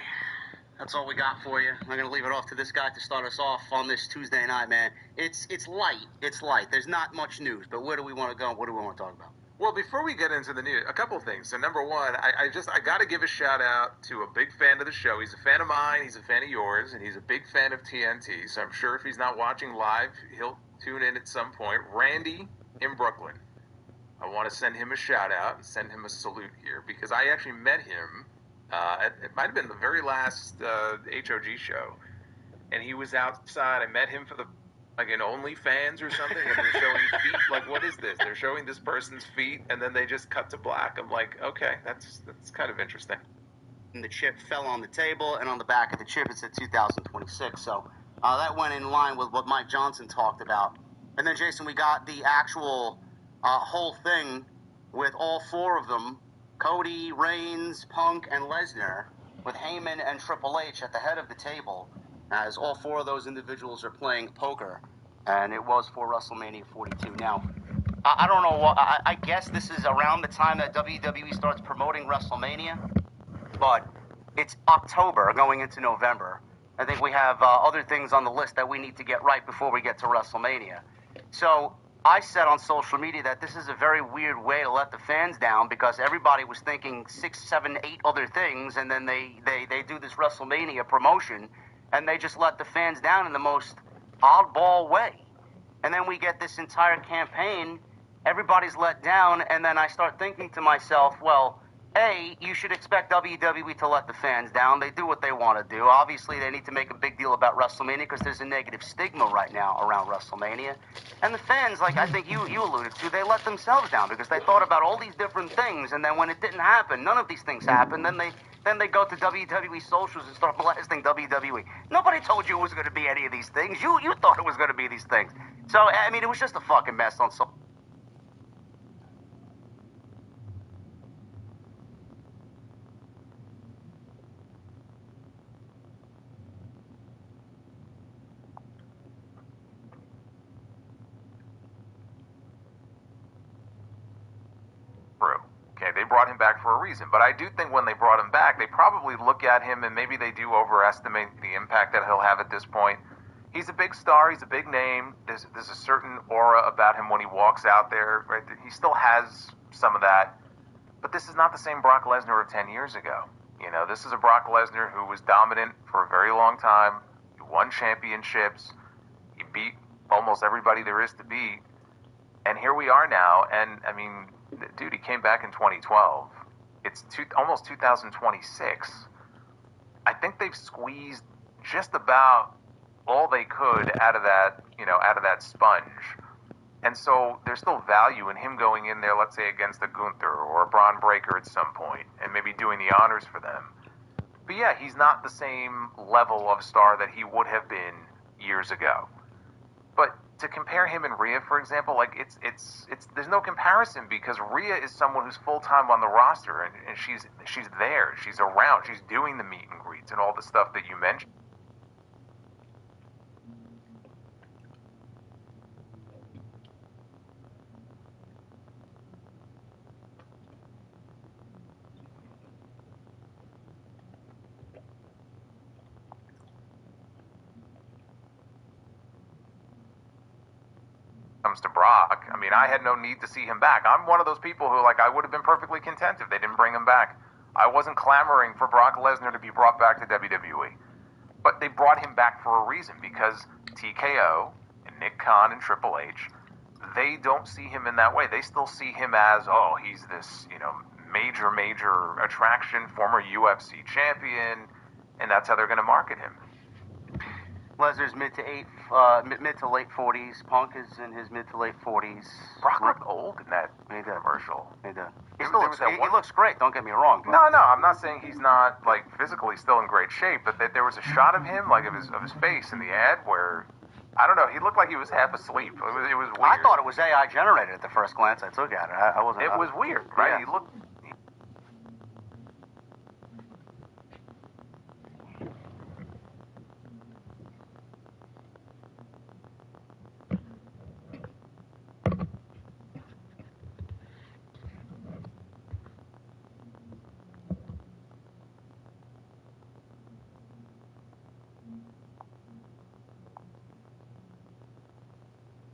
that's all we got for you. I'm gonna leave it off to this guy to start us off on this Tuesday night, man. It's light. It's light. There's not much news, but where do we want to go? What do we want to talk about? Well, before we get into the news, a couple of things. So, number one, I got to give a shout out to a big fan of the show. He's a fan of mine. He's a fan of yours, and he's a big fan of TNT. So I'm sure if he's not watching live, he'll tune in at some point. Randy in Brooklyn. I want to send him a shout out and send him a salute here because I actually met him. It might have been the very last HOG show, and he was outside. I met him for an OnlyFans or something, and they're showing feet. Like, what is this? They're showing this person's feet, and then they just cut to black. I'm like, okay, that's kind of interesting. And the chip fell on the table, and on the back of the chip it said 2026. So that went in line with what Mike Johnson talked about. And then, Jason, we got the actual whole thing with all 4 of them, Cody, Reigns, Punk, and Lesnar, with Heyman and Triple H at the head of the table, as all 4 of those individuals are playing poker, and it was for WrestleMania 42. Now, I don't know what, I guess this is around the time that WWE starts promoting WrestleMania, but it's October going into November. I think we have other things on the list that we need to get right before we get to WrestleMania. So, I said on social media that this is a very weird way to let the fans down because everybody was thinking 6, 7, 8 other things, and then they do this WrestleMania promotion, and they just let the fans down in the most oddball way. And then we get this entire campaign, everybody's let down, and then I start thinking to myself, well, A, you should expect WWE to let the fans down. They do what they want to do. Obviously, they need to make a big deal about WrestleMania because there's a negative stigma right now around WrestleMania. And the fans, like I think you alluded to, they let themselves down because they thought about all these different things, and then when it didn't happen, none of these things happened, then they go to WWE socials and start blasting WWE. Nobody told you it was going to be any of these things. You thought it was going to be these things. So, I mean, it was just a fucking mess on social. Okay, they brought him back for a reason, but I do think when they brought him back, they probably look at him and maybe they do overestimate the impact that he'll have at this point. He's a big star, he's a big name, there's a certain aura about him when he walks out there, right? He still has some of that, but this is not the same Brock Lesnar of 10 years ago. You know, this is a Brock Lesnar who was dominant for a very long time, he won championships, he beat almost everybody there is to beat, and here we are now, and I mean, dude, he came back in 2012. It's almost 2026. I think they've squeezed just about all they could out of that sponge. And so there's still value in him going in there, let's say against a Gunther or a Braun Breaker at some point, and maybe doing the honors for them. But yeah, he's not the same level of star that he would have been years ago. But to compare him and Rhea, for example, like it's there's no comparison because Rhea is someone who's full time on the roster and she's there, she's around, she's doing the meet and greets and all the stuff that you mentioned. Comes to Brock, I mean, I had no need to see him back. I'm one of those people who, like, I would have been perfectly content if they didn't bring him back. I wasn't clamoring for Brock Lesnar to be brought back to WWE. But they brought him back for a reason, because TKO and Nick Khan and Triple H, they don't see him in that way. They still see him as, oh, he's this, major attraction, former UFC champion, and that's how they're going to market him. Lesnar's mid to late 40s. Punk is in his mid to late 40s. Brock looked old in that commercial. He looks great, don't get me wrong. No, I'm not saying he's not, like, physically still in great shape, but there was a shot of him, like, of his face in the ad where, I don't know, he looked like he was half asleep. It was weird. I thought it was AI generated at the first glance I took at it. I wasn't... It was weird, right? Yeah. He looked...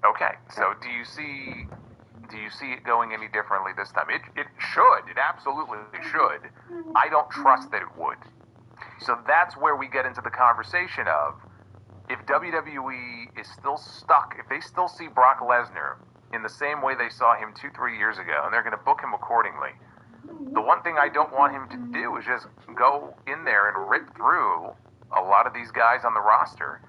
Okay, so do you see it going any differently this time? It should. It absolutely should. I don't trust that it would. So that's where we get into the conversation of if WWE is still stuck, if they still see Brock Lesnar in the same way they saw him 2-3 years ago, and they're going to book him accordingly, the one thing I don't want him to do is just go in there and rip through a lot of these guys on the roster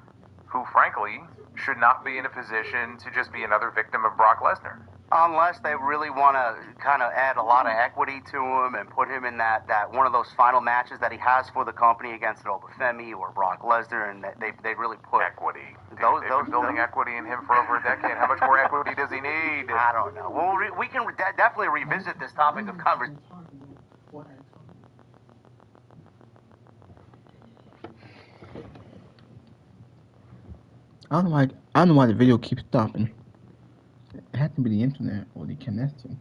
who, frankly, should not be in a position to just be another victim of Brock Lesnar. Unless they really want to kind of add a lot of equity to him and put him in that one of those final matches that he has for the company against Obafemi or Brock Lesnar, and they really put equity. They've been building equity in him for over a decade. How much more equity does he need? I don't know. Well, we can definitely revisit this topic of conversation. I don't know why the video keeps stopping. It has to be the internet or the connection.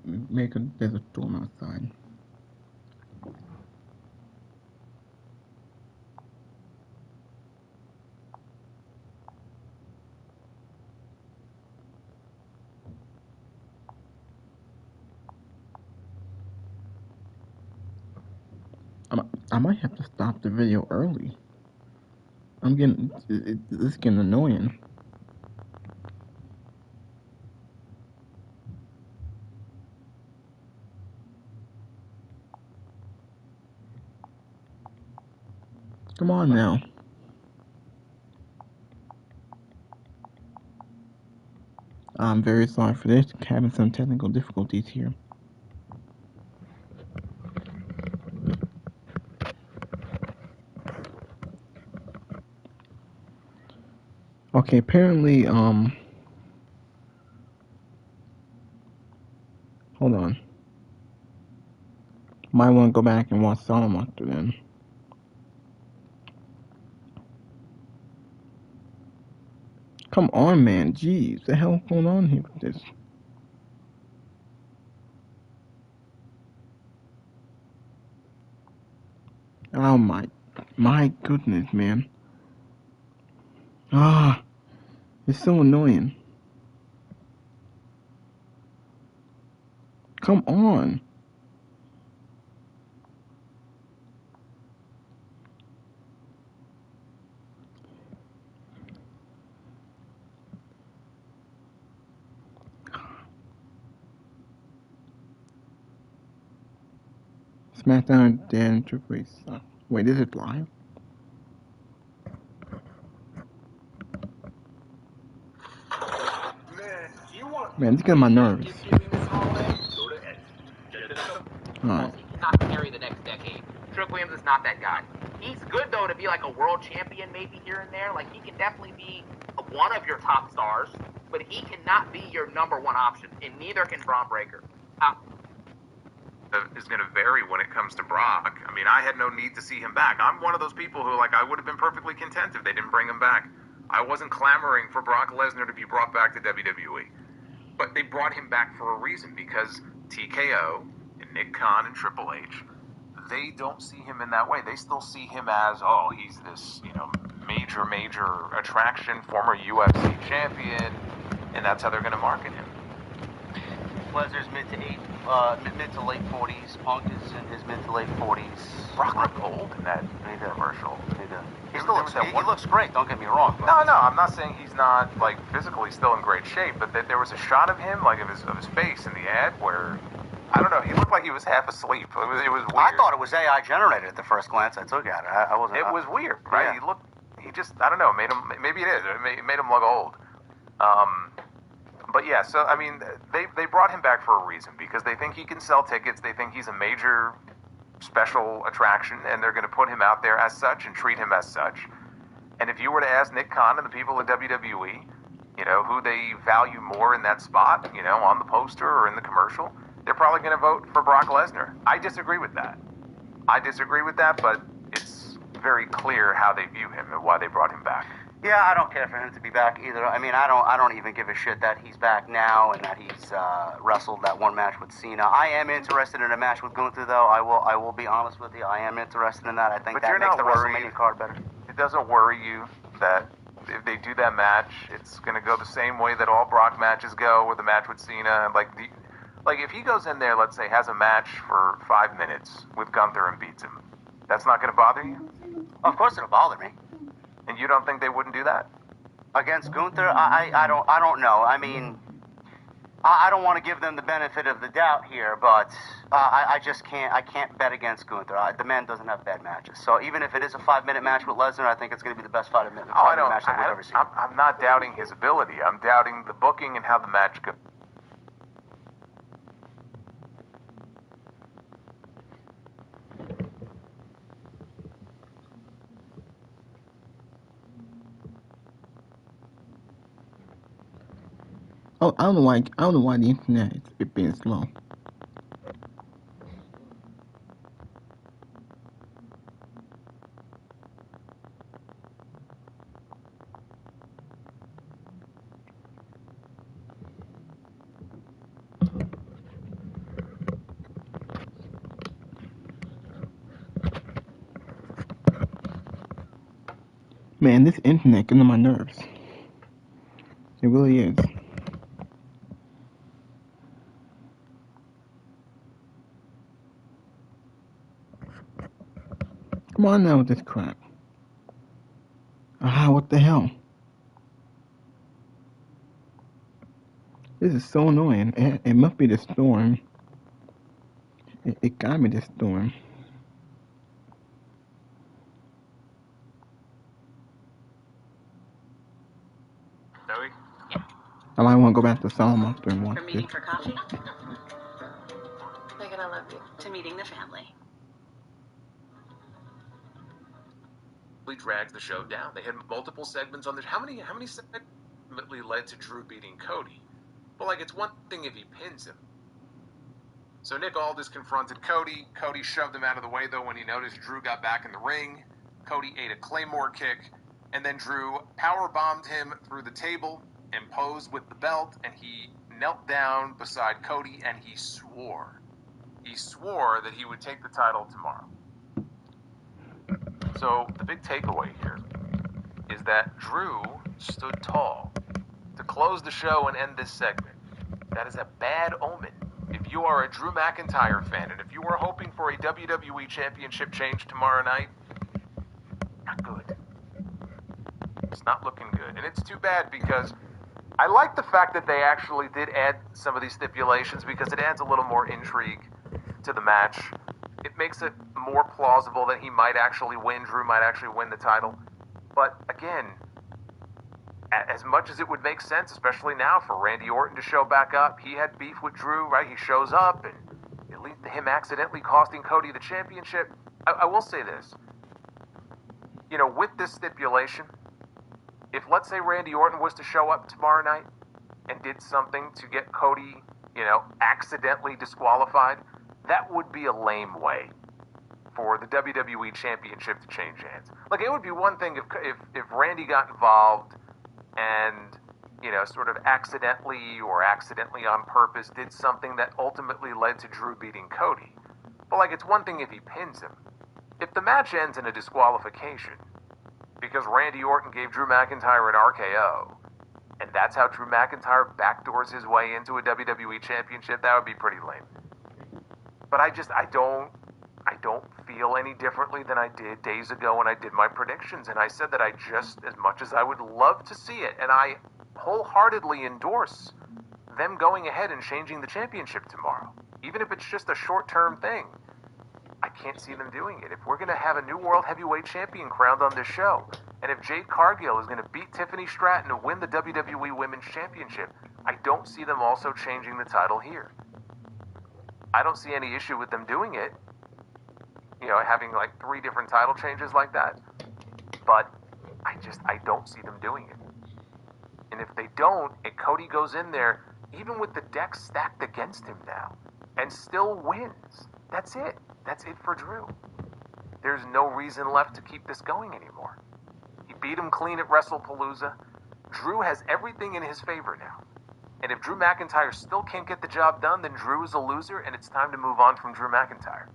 Maybe there's a storm outside. I might have to stop the video early. It's getting annoying. Come on now. I'm very sorry for this. Having some technical difficulties here. Okay, apparently, hold on. Might want to go back and watch Salamanca then. Come on, man. Jeez, the hell's going on here with this? Oh my goodness, man. Ah, it's so annoying. Come on. SmackDown Dan Triple H. Wait, is it live? Man, it's getting my nerves. Alright. He cannot carry the next decade. Trick Williams is not that guy. He's good, though, to be like a world champion maybe here and there. Like, he can definitely be one of your top stars, but he cannot be your number one option, and neither can Braun Breaker. Is going to vary when it comes to Brock. I mean, I had no need to see him back. I'm one of those people who, like, I would have been perfectly content if they didn't bring him back. I wasn't clamoring for Brock Lesnar to be brought back to WWE. But they brought him back for a reason, because TKO and Nick Khan and Triple H, they don't see him in that way. They still see him as, oh, he's this, major attraction, former UFC champion, and that's how they're going to market him. Lesnar's mid to late 40s. Punk is in his mid to late 40s. Brock looked old in that commercial. He looks great, don't get me wrong. No, I'm not saying he's not, like, physically still in great shape, but there was a shot of him, like, of his face in the ad where, I don't know, he looked like he was half asleep. It was weird. I thought it was AI generated at the first glance I took at it. I wasn't. It was weird, right? Yeah. I don't know, maybe it is. It made him look old. But yeah, so, I mean, they brought him back for a reason, because they think he can sell tickets, they think he's a major special attraction, and they're going to put him out there as such and treat him as such. And if you were to ask Nick Khan and the people at WWE, who they value more in that spot, on the poster or in the commercial, they're probably going to vote for Brock Lesnar. I disagree with that, but it's very clear how they view him and why they brought him back. Yeah, I don't care for him to be back either. I mean, I don't even give a shit that he's back now and that he's wrestled that one match with Cena. I am interested in a match with Gunther, though. I will be honest with you. I am interested in that. I think that makes the WrestleMania card better. It doesn't worry you that if they do that match, it's going to go the same way that all Brock matches go, with the match with Cena. Like if he goes in there, let's say, has a match for 5 minutes with Gunther and beats him, that's not going to bother you? Of course it'll bother me. And you don't think they wouldn't do that? Against Gunther? I don't know. I mean, I don't want to give them the benefit of the doubt here, but I just can't. I can't bet against Gunther. The man doesn't have bad matches. So even if it is a 5-minute match with Lesnar, I think it's going to be the best 5-minute match that we've ever seen. I'm not doubting his ability. I'm doubting the booking and how the match goes. Oh, I don't know why the internet is being slow. Man, this internet getting on my nerves. It really is. Come on now with this crap. Ah, what the hell? This is so annoying. It must be the storm. It got me, the storm. Zoe? I might want to go back to Solomon after and watch From this. meeting for coffee? Megan, I love you. To meeting the family. Dragged the show down. They had multiple segments on the. How many segments ultimately led to Drew beating Cody? Well, like, it's one thing if he pins him. So Nick Aldis confronted Cody. Cody shoved him out of the way, though, when he noticed Drew got back in the ring. Cody ate a Claymore kick, and then Drew power-bombed him through the table and posed with the belt, and he knelt down beside Cody, and he swore. He swore that he would take the title tomorrow. So the big takeaway here is that Drew stood tall to close the show and end this segment. That is a bad omen. If you are a Drew McIntyre fan, and if you are hoping for a WWE Championship change tomorrow night, not good. It's not looking good. And it's too bad because I like the fact that they actually did add some of these stipulations because it adds a little more intrigue to the match. It makes it more plausible that he might actually win, Drew might actually win the title. But again, as much as it would make sense, especially now for Randy Orton to show back up, he had beef with Drew, right? He shows up and it leads to him accidentally costing Cody the championship. I will say this. You know, with this stipulation, if let's say Randy Orton was to show up tomorrow night and did something to get Cody, you know, accidentally disqualified, that would be a lame way for the WWE Championship to change hands. Like, it would be one thing if Randy got involved and, you know, sort of accidentally on purpose did something that ultimately led to Drew beating Cody. But, like, it's one thing if he pins him. If the match ends in a disqualification because Randy Orton gave Drew McIntyre an RKO, and that's how Drew McIntyre backdoors his way into a WWE Championship, that would be pretty lame. But I don't feel any differently than I did days ago when I did my predictions. And I said that as much as I would love to see it, and I wholeheartedly endorse them going ahead and changing the championship tomorrow, even if it's just a short-term thing, I can't see them doing it. If we're going to have a new World Heavyweight Champion crowned on this show, and if Jade Cargill is going to beat Tiffany Stratton to win the WWE Women's Championship, I don't see them also changing the title here. I don't see any issue with them doing it, you know, having like 3 different title changes like that. But I don't see them doing it. And if they don't, and Cody goes in there, even with the deck stacked against him now, and still wins, that's it. That's it for Drew. There's no reason left to keep this going anymore. He beat him clean at WrestlePalooza. Drew has everything in his favor now. And if Drew McIntyre still can't get the job done, then Drew is a loser, and it's time to move on from Drew McIntyre.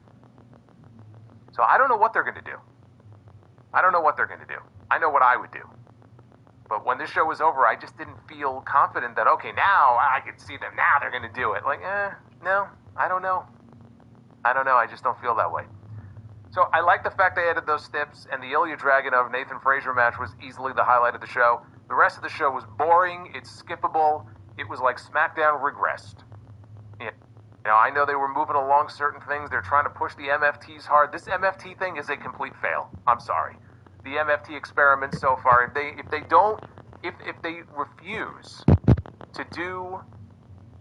So I don't know what they're going to do. I don't know what they're going to do. I know what I would do. But when this show was over, I just didn't feel confident that, okay, now I can see them. Now they're going to do it. Like, no, I don't know. I just don't feel that way. So I like the fact they added those steps, and the Ilya Dragunov Nathan Frazier match was easily the highlight of the show. The rest of the show was boring. It's skippable. It was like SmackDown regressed. You know, I know they were moving along certain things. They're trying to push the MFTs hard. This MFT thing is a complete fail. I'm sorry. The MFT experiment so far, if they refuse to do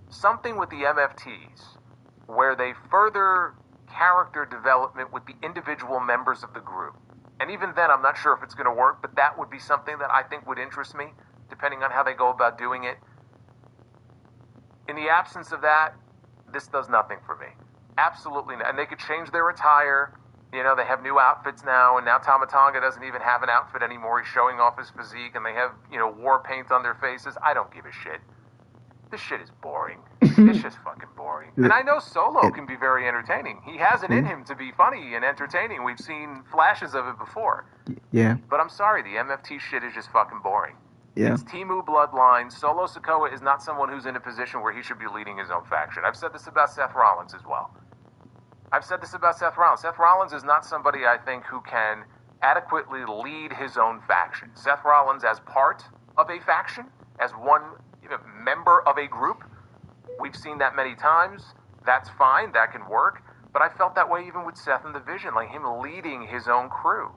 something with the MFTs where they further character development with the individual members of the group, and even then I'm not sure if it's going to work, but that would be something that I think would interest me, depending on how they go about doing it. In the absence of that, this does nothing for me. Absolutely not. And they could change their attire. You know, they have new outfits now, and now Tama Tonga doesn't even have an outfit anymore. He's showing off his physique, and they have, you know, war paint on their faces. I don't give a shit. This shit is boring. It's just fucking boring. And I know Solo can be very entertaining. He has it in him to be funny and entertaining. We've seen flashes of it before. Yeah. But I'm sorry, the MFT shit is just fucking boring. Yeah. It's Temu Bloodline. Solo Sikoa is not someone who's in a position where he should be leading his own faction. I've said this about Seth Rollins as well. I've said this about Seth Rollins. Seth Rollins is not somebody I think who can adequately lead his own faction. Seth Rollins as part of a faction, as one member of a group, we've seen that many times. That's fine, that can work. But I felt that way even with Seth and the Vision, like him leading his own crew.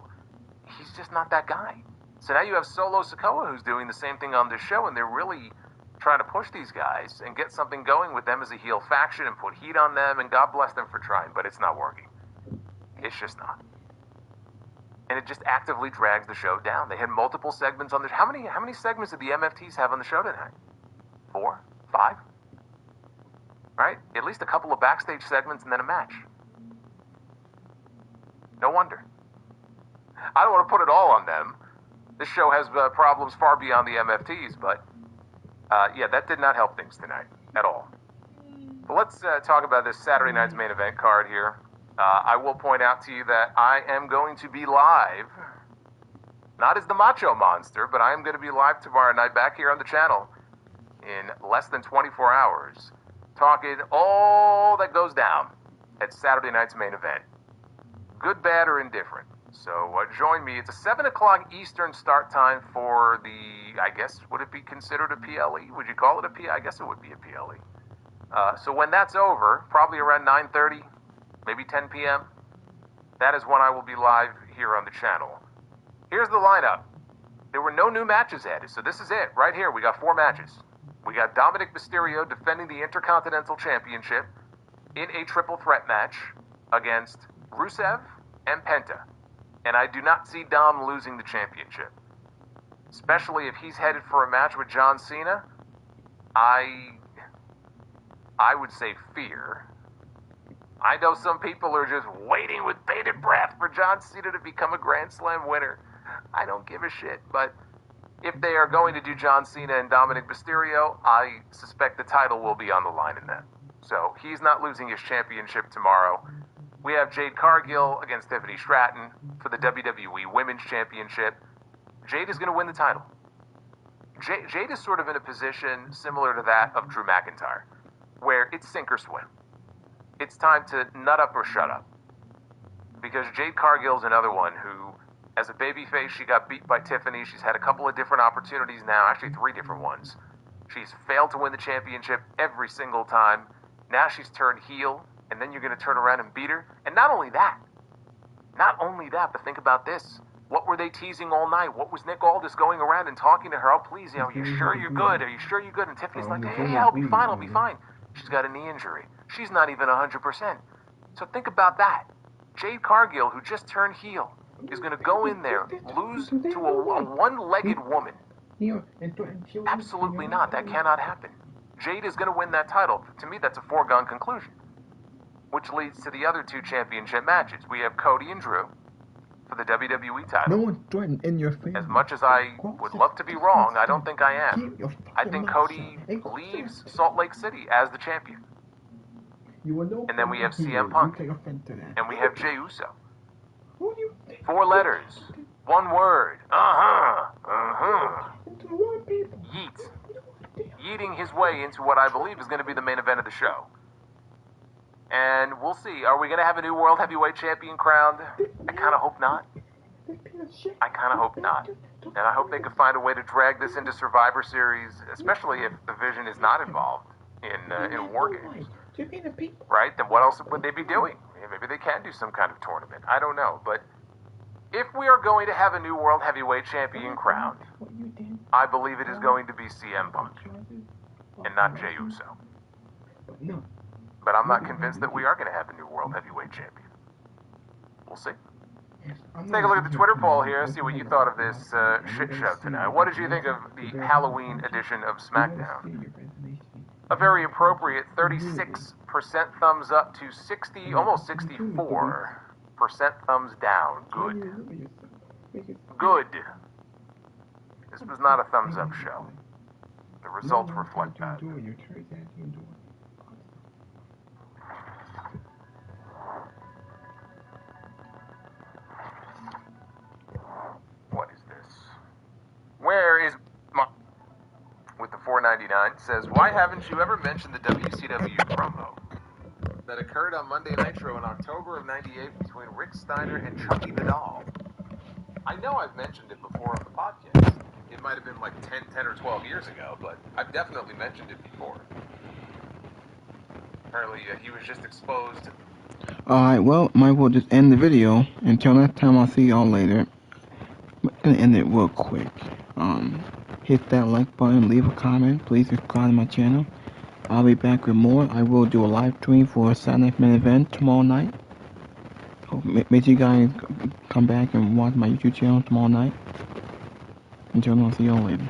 He's just not that guy. So now you have Solo Sikoa who's doing the same thing on this show, and they're really trying to push these guys and get something going with them as a heel faction and put heat on them, and God bless them for trying, but it's not working. It's just not. And it just actively drags the show down. They had multiple segments on the show. How many segments did the MFTs have on the show tonight? 4? 5? Right? At least a couple of backstage segments and then a match. No wonder. I don't want to put it all on them. This show has problems far beyond the MFTs, but yeah, that did not help things tonight at all. But let's talk about this Saturday night's main event card here. I will point out to you that I am going to be live, not as the Macho Monster, but I am going to be live tomorrow night back here on the channel in less than 24 hours, talking all that goes down at Saturday night's main event. Good, bad, or indifferent. So join me. It's a 7 o'clock Eastern start time for the, I guess, would it be considered a PLE? Would you call it a PLE? I guess it would be a PLE. So when that's over, probably around 9:30, maybe 10 p.m., that is when I will be live here on the channel. Here's the lineup. There were no new matches added, so this is it. Right here, we got 4 matches. We got Dominic Mysterio defending the Intercontinental Championship in a triple threat match against Rusev and Penta. And I do not see Dom losing the championship. Especially if he's headed for a match with John Cena. I would say fear. I know some people are just waiting with bated breath for John Cena to become a Grand Slam winner. I don't give a shit, but if they are going to do John Cena and Dominic Mysterio, I suspect the title will be on the line in that. So he's not losing his championship tomorrow. We have Jade Cargill against Tiffany Stratton for the WWE Women's Championship. Jade is going to win the title. Jade is sort of in a position similar to that of Drew McIntyre, where it's sink or swim. It's time to nut up or shut up. Because Jade Cargill is another one who, as a babyface, she got beat by Tiffany. She's had a couple of different opportunities now, actually 3 different ones. She's failed to win the championship every single time. Now she's turned heel, and then you're going to turn around and beat her. And not only that, but think about this. What were they teasing all night? What was Nick Aldis going around and talking to her? Oh, please, are you sure you're good? Are you sure you're good? And Tiffany's like, hey, I'll be fine. She's got a knee injury. She's not even 100%. So think about that. Jade Cargill, who just turned heel, is going to go in there, lose to a one-legged woman. Absolutely not. That cannot happen. Jade is going to win that title. To me, that's a foregone conclusion. Which leads to the other 2 championship matches. We have Cody and Drew for the WWE title. No one's joining in your family. As much as I would love to be wrong, I don't think I am. I think Cody leaves Salt Lake City as the champion. And then we have CM Punk. And we have Jey Uso. 4 letters. 1 word. Yeet. Yeeting his way into what I believe is going to be the main event of the show. And we'll see. Are we going to have a new World Heavyweight Champion crowned? I kind of hope not. And I hope they can find a way to drag this into Survivor Series, especially if the Vision is not involved in War Games. Right? Then what else would they be doing? Maybe they can do some kind of tournament. I don't know. But if we are going to have a new World Heavyweight Champion crowned, I believe it is going to be CM Punk and not Jey Uso. But I'm not convinced that we are going to have a new World Heavyweight Champion. We'll see. Let's take a look at the Twitter poll here, see what you thought of this shit show tonight. What did you think of the Halloween edition of SmackDown? A very appropriate 36% thumbs up to 60, almost 64% thumbs down. Good. This was not a thumbs up show. The results reflect that. What is this? Where is my... With the $4.99 says, why haven't you ever mentioned the WCW promo? that occurred on Monday Nitro in October of '98 between Rick Steiner and Chucky the Doll. I know I've mentioned it before on the podcast. It might have been like 10 or 12 years ago, but I've definitely mentioned it before. Apparently, he was just exposed. Alright, well, might as well just end the video. Until next time, I'll see y'all later. I'm gonna end it real quick. Hit that like button, leave a comment, please subscribe to my channel. I'll be back with more. I will do a live stream for a Saturday Night Main Event tomorrow night. So make sure you guys come back and watch my YouTube channel tomorrow night. Until then, I'll see y'all later.